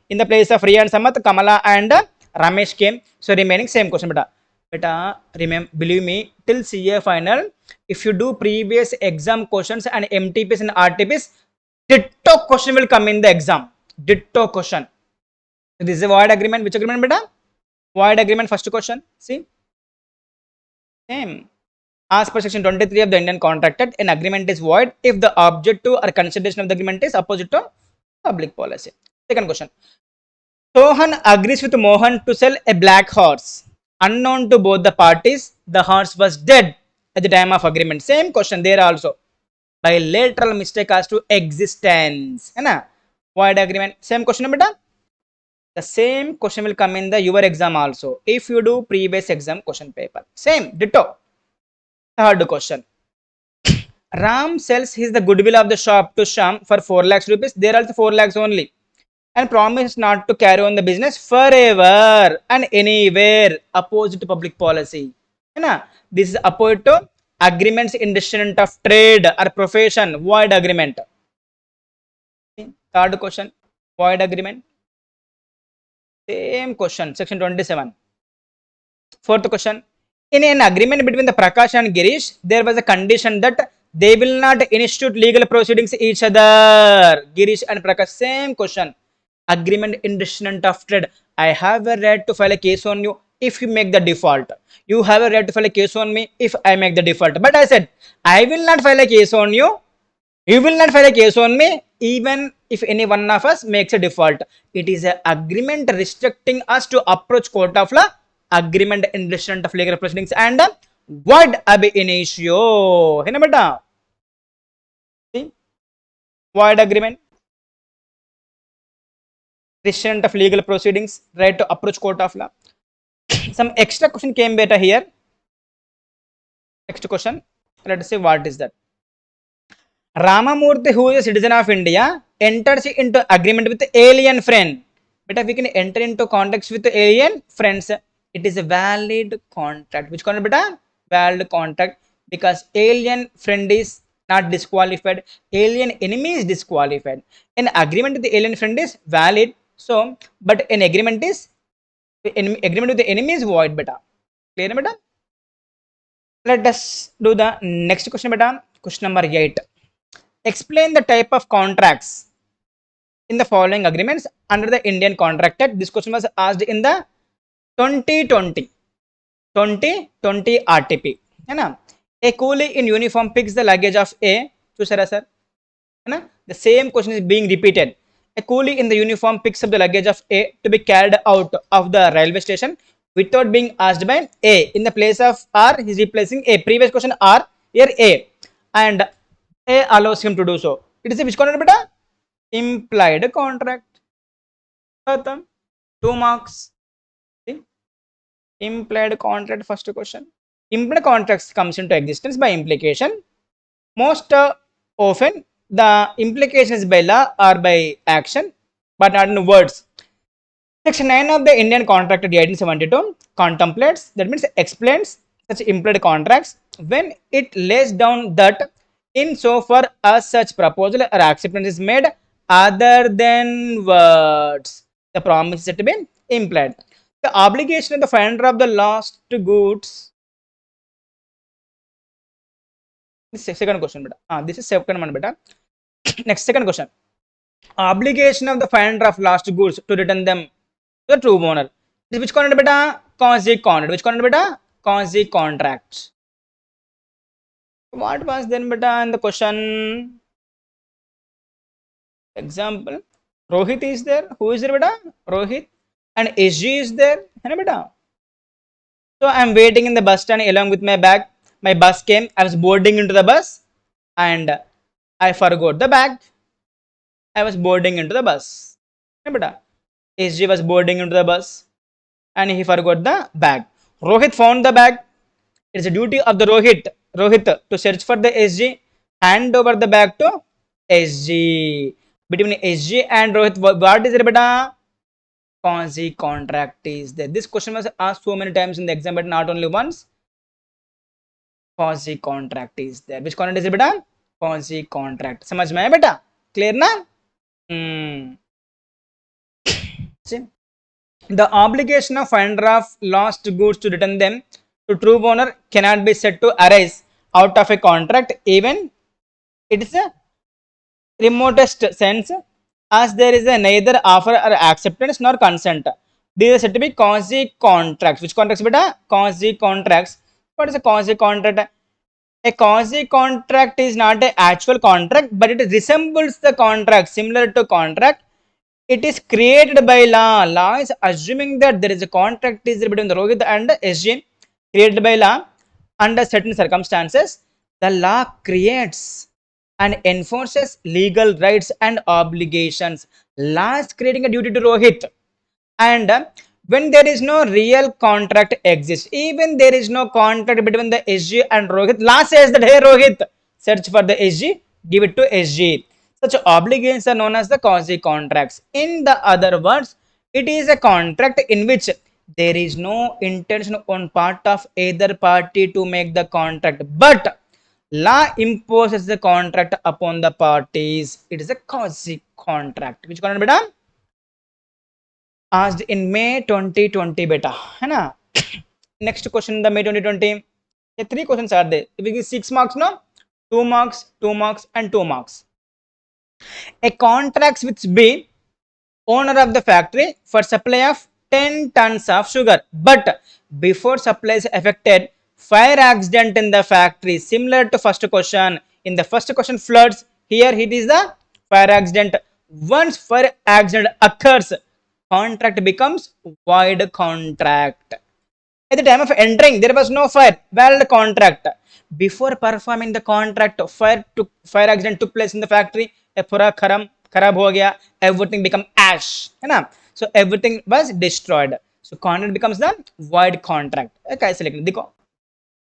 In the place of Riya and Samarth, Kamala and Ramesh came. So remaining same question. Beta, remember, believe me, till CA final, if you do previous exam questions and MTPs and RTPs, ditto question will come in the exam. Ditto question. This is a void agreement. Which agreement beta? Void agreement, first question. See? Same. As per section 23 of the Indian Contract Act, an agreement is void if the objective or consideration of the agreement is opposite to public policy. Second question. Sohan agrees with Mohan to sell a black horse. Unknown to both the parties, the horse was dead at the time of agreement. Same question there also. Bilateral mistake as to existence. Void agreement. Same question beta. The same question will come in the your exam also. If you do previous exam question paper. Same. Ditto. Third question. Ram sells his the goodwill of the shop to Sham for 4 lakhs rupees. There are also 4 lakhs only. And promise not to carry on the business forever and anywhere opposite to public policy. This is opposite to agreements independent of trade or profession. Void agreement. Third question. Void agreement. Same question. Section 27. Fourth question. In an agreement between the Prakash and Girish, there was a condition that they will not institute legal proceedings each other. Girish and Prakash, same question. Agreement independent of trade. I have a right to file a case on you if you make the default. You have a right to file a case on me if I make the default. But I said, I will not file a case on you. You will not file a case on me even if any one of us makes a default. It is an agreement restricting us to approach court of law. Agreement independent of legal proceedings and void ab initio. See? Void agreement. Restraint of legal proceedings, right to approach court of law. Some extra question came better here. Next question. Let us see what is that. Ramamurthy, who is a citizen of India, enters into agreement with alien friend. But we can enter into contracts with alien friends. It is a valid contract. Which contract beta? Valid contract, because alien friend is not disqualified. Alien enemy is disqualified. An agreement with the alien friend is valid. So, but an agreement with the enemy is void beta. Clear beta? Let us do the next question beta. Question number 8. Explain the type of contracts in the following agreements under the Indian Contract Act. This question was asked in the 2020 RTP. A coolie in uniform picks the luggage of A. Chusara sir. The same question is being repeated. A coolie in the uniform picks up the luggage of A to be carried out of the railway station without being asked by A. In the place of R, he is replacing A. Previous question R, here A. And A allows him to do so. It is a which contract beta? Implied contract. 2 marks. See? Implied contract, first question. Implied contracts comes into existence by implication. Most often the implication is by law or by action, but not in words. Section 9 of the Indian Contract Act 1872 contemplates, that means explains such implied contracts when it lays down that in so far as such proposal or acceptance is made other than words, the promise is said to be implied. The obligation of the finder of the lost goods. This is second question, beta. This is second one, beta. Next, second question. Obligation of the finder of lost goods to return them to the true owner. This which contract, beta? Quasi contract. Which contract, beta? Quasi contract. What was then, beta, in the question? Example, Rohit is there. Who is there, beta? Rohit. And SG is there. Hai beta? So I am waiting in the bus stand along with my bag. My bus came. I was boarding into the bus and I forgot the bag. I was boarding into the bus. Hai beta? SG was boarding into the bus and he forgot the bag. Rohit found the bag. It is a duty of the Rohit to search for the SG, hand over the bag to SG. Between SG and Rohit, what is there, beta? Quasi contract is there. This question was asked so many times in the exam, but not only once. Quasi contract is there. Which contract is there, beta? Quasi contract. समझ में आया बेटा? Clear ना? See, the obligation of finder of lost goods to return them to true owner cannot be said to arise out of a contract, even it is a remotest sense, as there is a neither offer or acceptance nor consent. These are said to be quasi contracts. Which contracts, beta? Quasi contracts. What is a quasi contract? A quasi contract is not an actual contract, but it resembles the contract, similar to contract. It is created by law. Law is assuming that there is a contract is between the Rohit and the SG created by law under certain circumstances. The law creates and enforces legal rights and obligations. Law is creating a duty to Rohit, and when there is no real contract exists, even there is no contract between the SG and Rohit, law says that, hey Rohit, search for the SG, give it to SG. Such obligations are known as the quasi contracts. In the other words, it is a contract in which there is no intention on part of either party to make the contract, but law imposes the contract upon the parties. It is a quasi contract. Which contract, beta? Asked in May 2020, beta. है ना? Next question in the May 2020. Yeah, 3 questions are there. If we give 6 marks, no? 2 marks, 2 marks, and 2 marks. A contract with B, owner of the factory, for supply of 10 tons of sugar, but before supply is affected, fire accident in the factory, similar to first question. In the first question, floods. Here it is the fire accident. Once fire accident occurs, contract becomes void contract. At the time of entering, there was no fire, valid contract. Before performing the contract, fire accident took place in the factory. पूरा खराब हो गया, everything become ash, है ना? So everything was destroyed. So contract becomes the void contract. कैसे लिखना? देखो,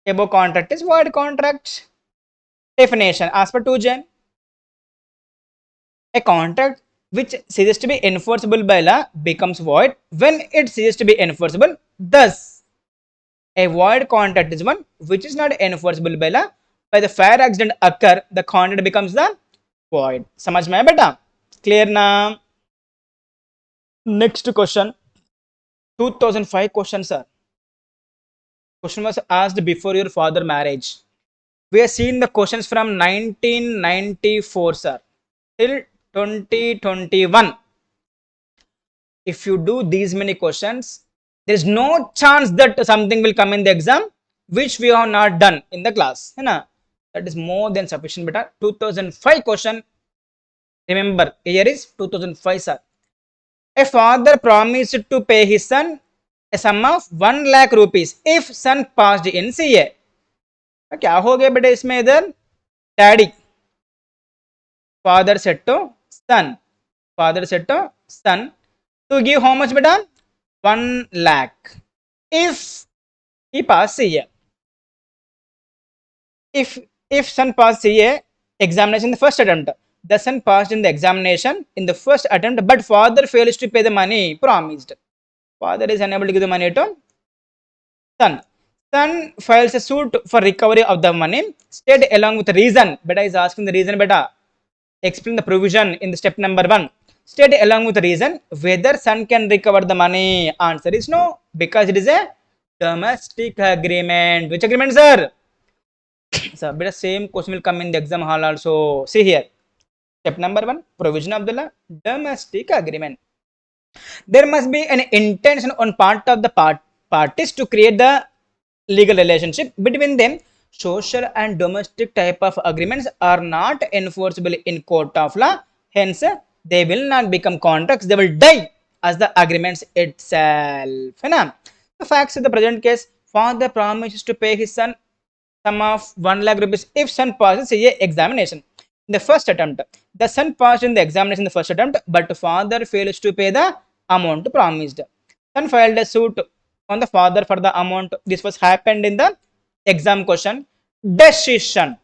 above contract is void contract. Definition as per 2J. A contract which ceases to be enforceable by law becomes void when it ceases to be enforceable. Thus, a void contract is one which is not enforceable by law. By the fire accident occur, the contract becomes the void. समझ में आया बेटा? Clear ना? Next question. 2005 question, sir. Question was asked before your father marriage. We have seen the questions from 1994, sir, till 2021. If you do these many questions, there is no chance that something will come in the exam which we have not done in the class. है ना? That is more than sufficient, beta. 2005 question Remember, year is 2005, sir. A father promised to pay his son a sum of 1 lakh rupees if son passed in CA. क्या हो गया बेटा इसमें इधर? Daddy, father said to son, father said to son to give how much beta? 1 lakh if he passed CA. If son passed CA examination in the first attempt, the son passed in the examination in the first attempt, but father fails to pay the money promised. Father is unable to give the money to son. Son files a suit for recovery of the money. State along with the reason. Beta is asking the reason. Beta, explain the provision in the step number 1. State along with the reason whether son can recover the money. Answer is no, because it is a domestic agreement. Which agreement, sir? So, beta, same question will come in the exam hall also. See here. Step number 1, provision of the law, domestic agreement. There must be an intention on part of the parties to create the legal relationship between them. Social and domestic type of agreements are not enforceable in court of law. Hence, they will not become contracts. They will die as the agreements itself. The facts in the present case: father promises to pay his son sum of 1 lakh rupees if son passes a examination in the first attempt. The son passed in the examination in the first attempt, but father fails to pay the amount promised. Son filed a suit on the father for the amount. This was happened in the exam question. Decision.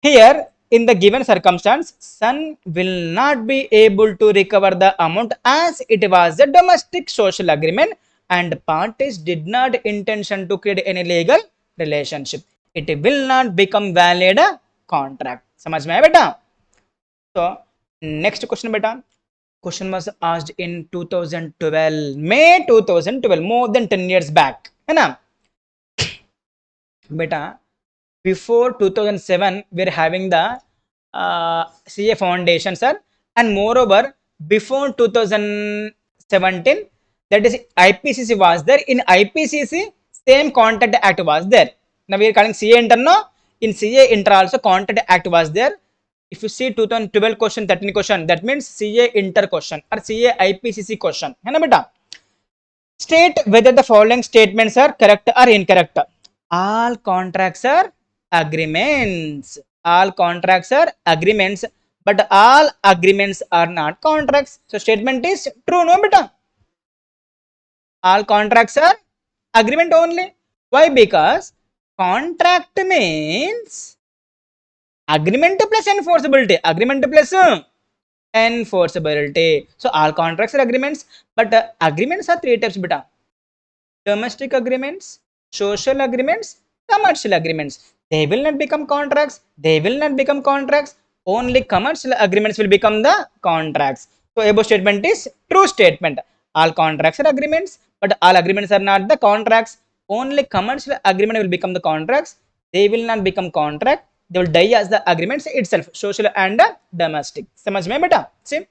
Here, in the given circumstance, son will not be able to recover the amount as it was a domestic social agreement and parties did not intention to create any legal relationship. It will not become valid contract. समझ में आया बेटा? So next question बेटा. Question was asked in 2012, May 2012, more than 10 years back, है ना? बेटा, before 2007 we are having the CA foundation, sir, and moreover before 2017, that is IPCC was there. In IPCC same contract act was there. Now we are calling CA inter, no? In CA inter also contract act was there. If you see 2012 question, 13 question, that means CA inter question or CA IPCC question, है ना बेटा? State whether the following statements are correct or incorrect. All contracts are agreements. All contracts are agreements, but all agreements are not contracts. So statement is true, no beta? All contracts are agreement only. Why? Because contract means agreement plus enforceability. Agreement plus enforceability. So all contracts are agreements, but agreements are 3 types beta. Domestic agreements, social agreements, commercial agreements. They will not become contracts. They will not become contracts. Only commercial agreements will become the contracts. So above statement is true statement. All contracts are agreements, but all agreements are not the contracts. Only commercial agreement will become the contracts. They will not become contract. They will die as the agreements itself, social and domestic. समझ में बेटा? See?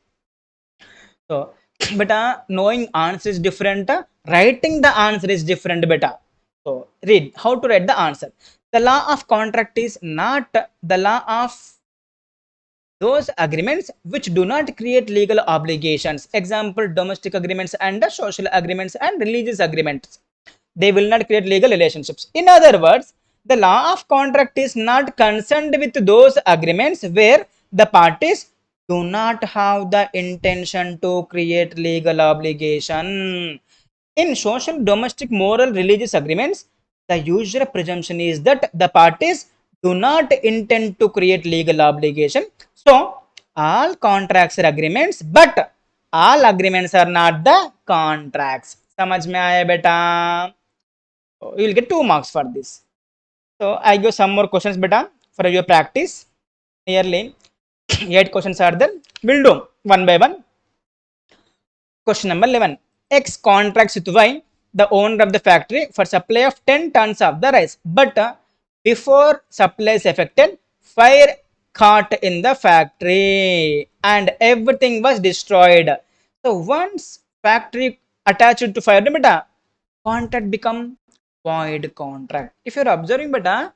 So, beta, knowing answer is different, writing the answer is different beta. So read how to write the answer. The law of contract is not the law of those agreements which do not create legal obligations. Example, domestic agreements and social agreements and religious agreements. They will not create legal relationships. In other words, the law of contract is not concerned with those agreements where the parties do not have the intention to create legal obligation. In social, domestic, moral, religious agreements, the usual presumption is that the parties do not intend to create legal obligation. So all contracts are agreements, but all agreements are not the contracts. समझ में आया बेटा? You will get 2 marks for this. So I give some more questions beta for your practice. Nearly 8 questions are there. We'll do one by one. Question number 11. X contracts with Y, the owner of the factory, for supply of 10 tons of the rice. But before supply is effected, fire caught in the factory and everything was destroyed. So once factory attached to fire, beta, contract become void contract. If you are observing beta,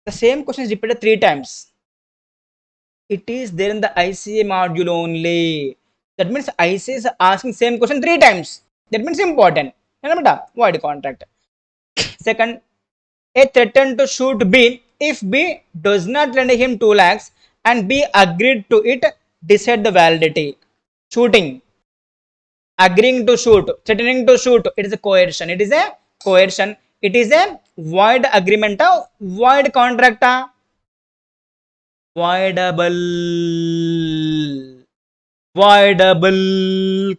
the same question is repeated 3 times. It is there in the ICA module only. That means ICA is asking same question 3 times. That means important. Anamata void contract. Second, a threatened to shoot B if B does not lend him 2 lakhs and B agreed to it, decide the validity. Shooting, agreeing to shoot, threatening to shoot, it is a coercion. It is a coercion. It is a void agreement, void contract, voidable, voidable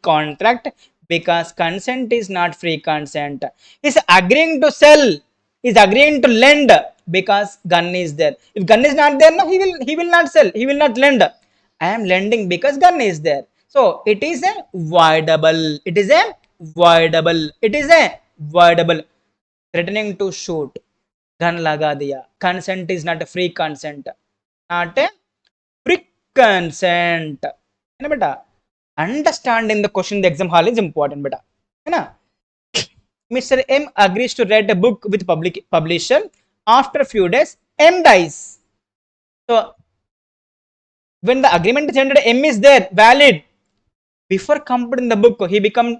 contract, because consent is not free consent. Is agreeing to sell, is agreeing to lend, because gun is there. If gun is not there, no, he will not sell, he will not lend. I am lending because gun is there. So it is a voidable, it is a voidable, it is a voidable. Threatening to shoot, gun laga diya, consent is not a free consent, not a free consent. है ना बेटा, understanding the question the exam hall is important बेटा, है ना. Mr. M agrees to write a book with publisher. After a few days, M dies. So when the agreement is ended, M is there, valid. Before completing the book, he becomes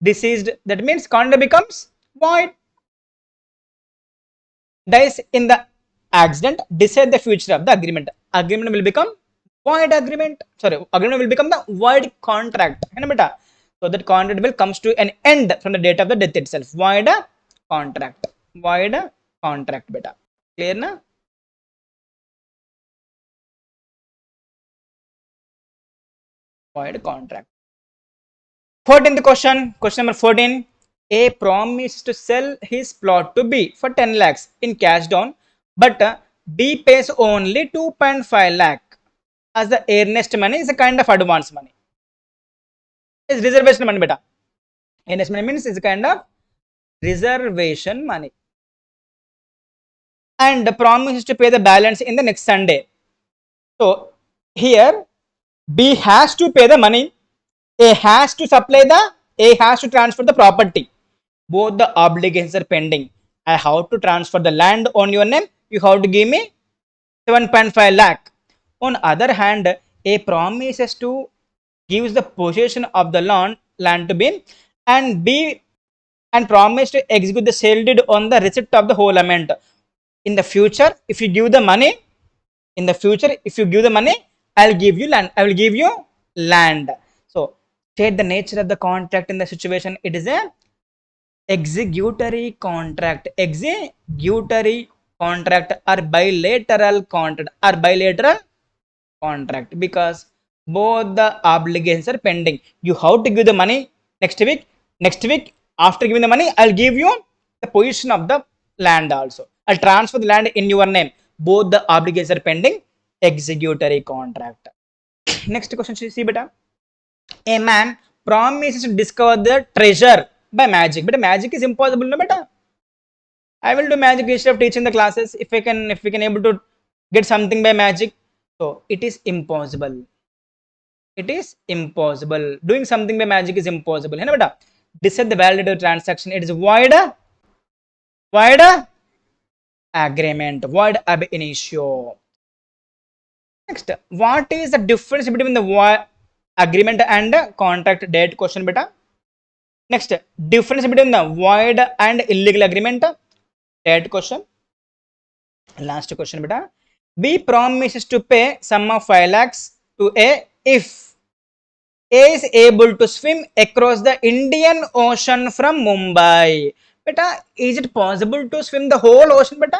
deceased. That means contract becomes void. Dies in the accident, decide the future of the agreement. Agreement will become void agreement. Sorry, agreement will become the void contract. है ना बेटा? So that contract will comes to an end from the date of the death itself. Void contract. Void contract बेटा. Clear ना? Void contract. 14th question. Question number 14. A promised to sell his plot to B for 10 lakhs in cash down, but B pays only 2.5 lakh as the earnest money is a kind of advance money. Is reservation money beta. Earnest money means is a kind of reservation money. And the promises to pay the balance in the next Sunday. So here B has to pay the money, A has to supply the, A has to transfer the property. Both the obligations are pending. I have to transfer the land on your name. You have to give me 7.5 lakh. On other hand, A promises to gives the possession of the land to B, and B and promise to execute the sale deed on the receipt of the whole amount. In the future, if you give the money, in the future, if you give the money, I'll give you land. I will give you land. So state the nature of the contract in the situation. It is a executory contract, executory contract, or bilateral contract, or bilateral contract, because both the obligations are pending. You have to give the money next week. Next week, after giving the money, I'll give you the position of the land also. I'll transfer the land in your name. Both the obligations are pending. Executory contract. Next question, see beta. A man promises to discover the treasure by magic, but magic is impossible, no beta. I will do magic instead of teaching the classes. If we can able to get something by magic, so it is impossible. It is impossible. Doing something by magic is impossible. है ना बेटा? Decide the validity of transaction. It is void agreement, void ab initio. Next, what is the difference between the void agreement and contract date? Question beta. Next, difference between the void and illegal agreement. Date question. Last question beta. B promises to pay sum of 5 lakhs to A if A is able to swim across the Indian Ocean from Mumbai. Beta, is it possible to swim the whole ocean beta?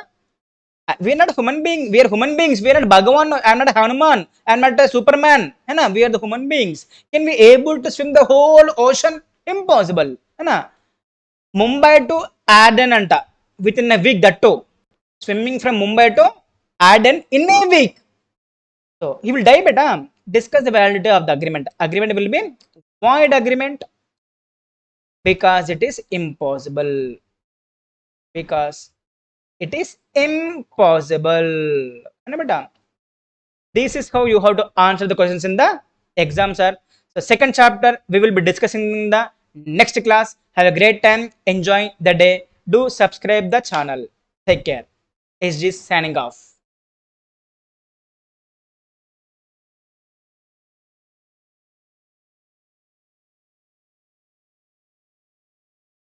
We are not human beings. We are human beings. We are not Bhagavan. I am not Hanuman. I am not a Superman. है ना? We are the human beings. Can we able to swim the whole ocean? Impossible. है ना? Mumbai to Aden anta within a week, that too. Swimming from Mumbai to Aden in a week. So he will die beta. Discuss the validity of the agreement. Agreement will be void agreement because it is impossible. Because it is impossible. This is how you have to answer the questions in the exam, sir. So second chapter we will be discussing in the next class. Have a great time. Enjoy the day. Do subscribe the channel. Take care. SG signing off.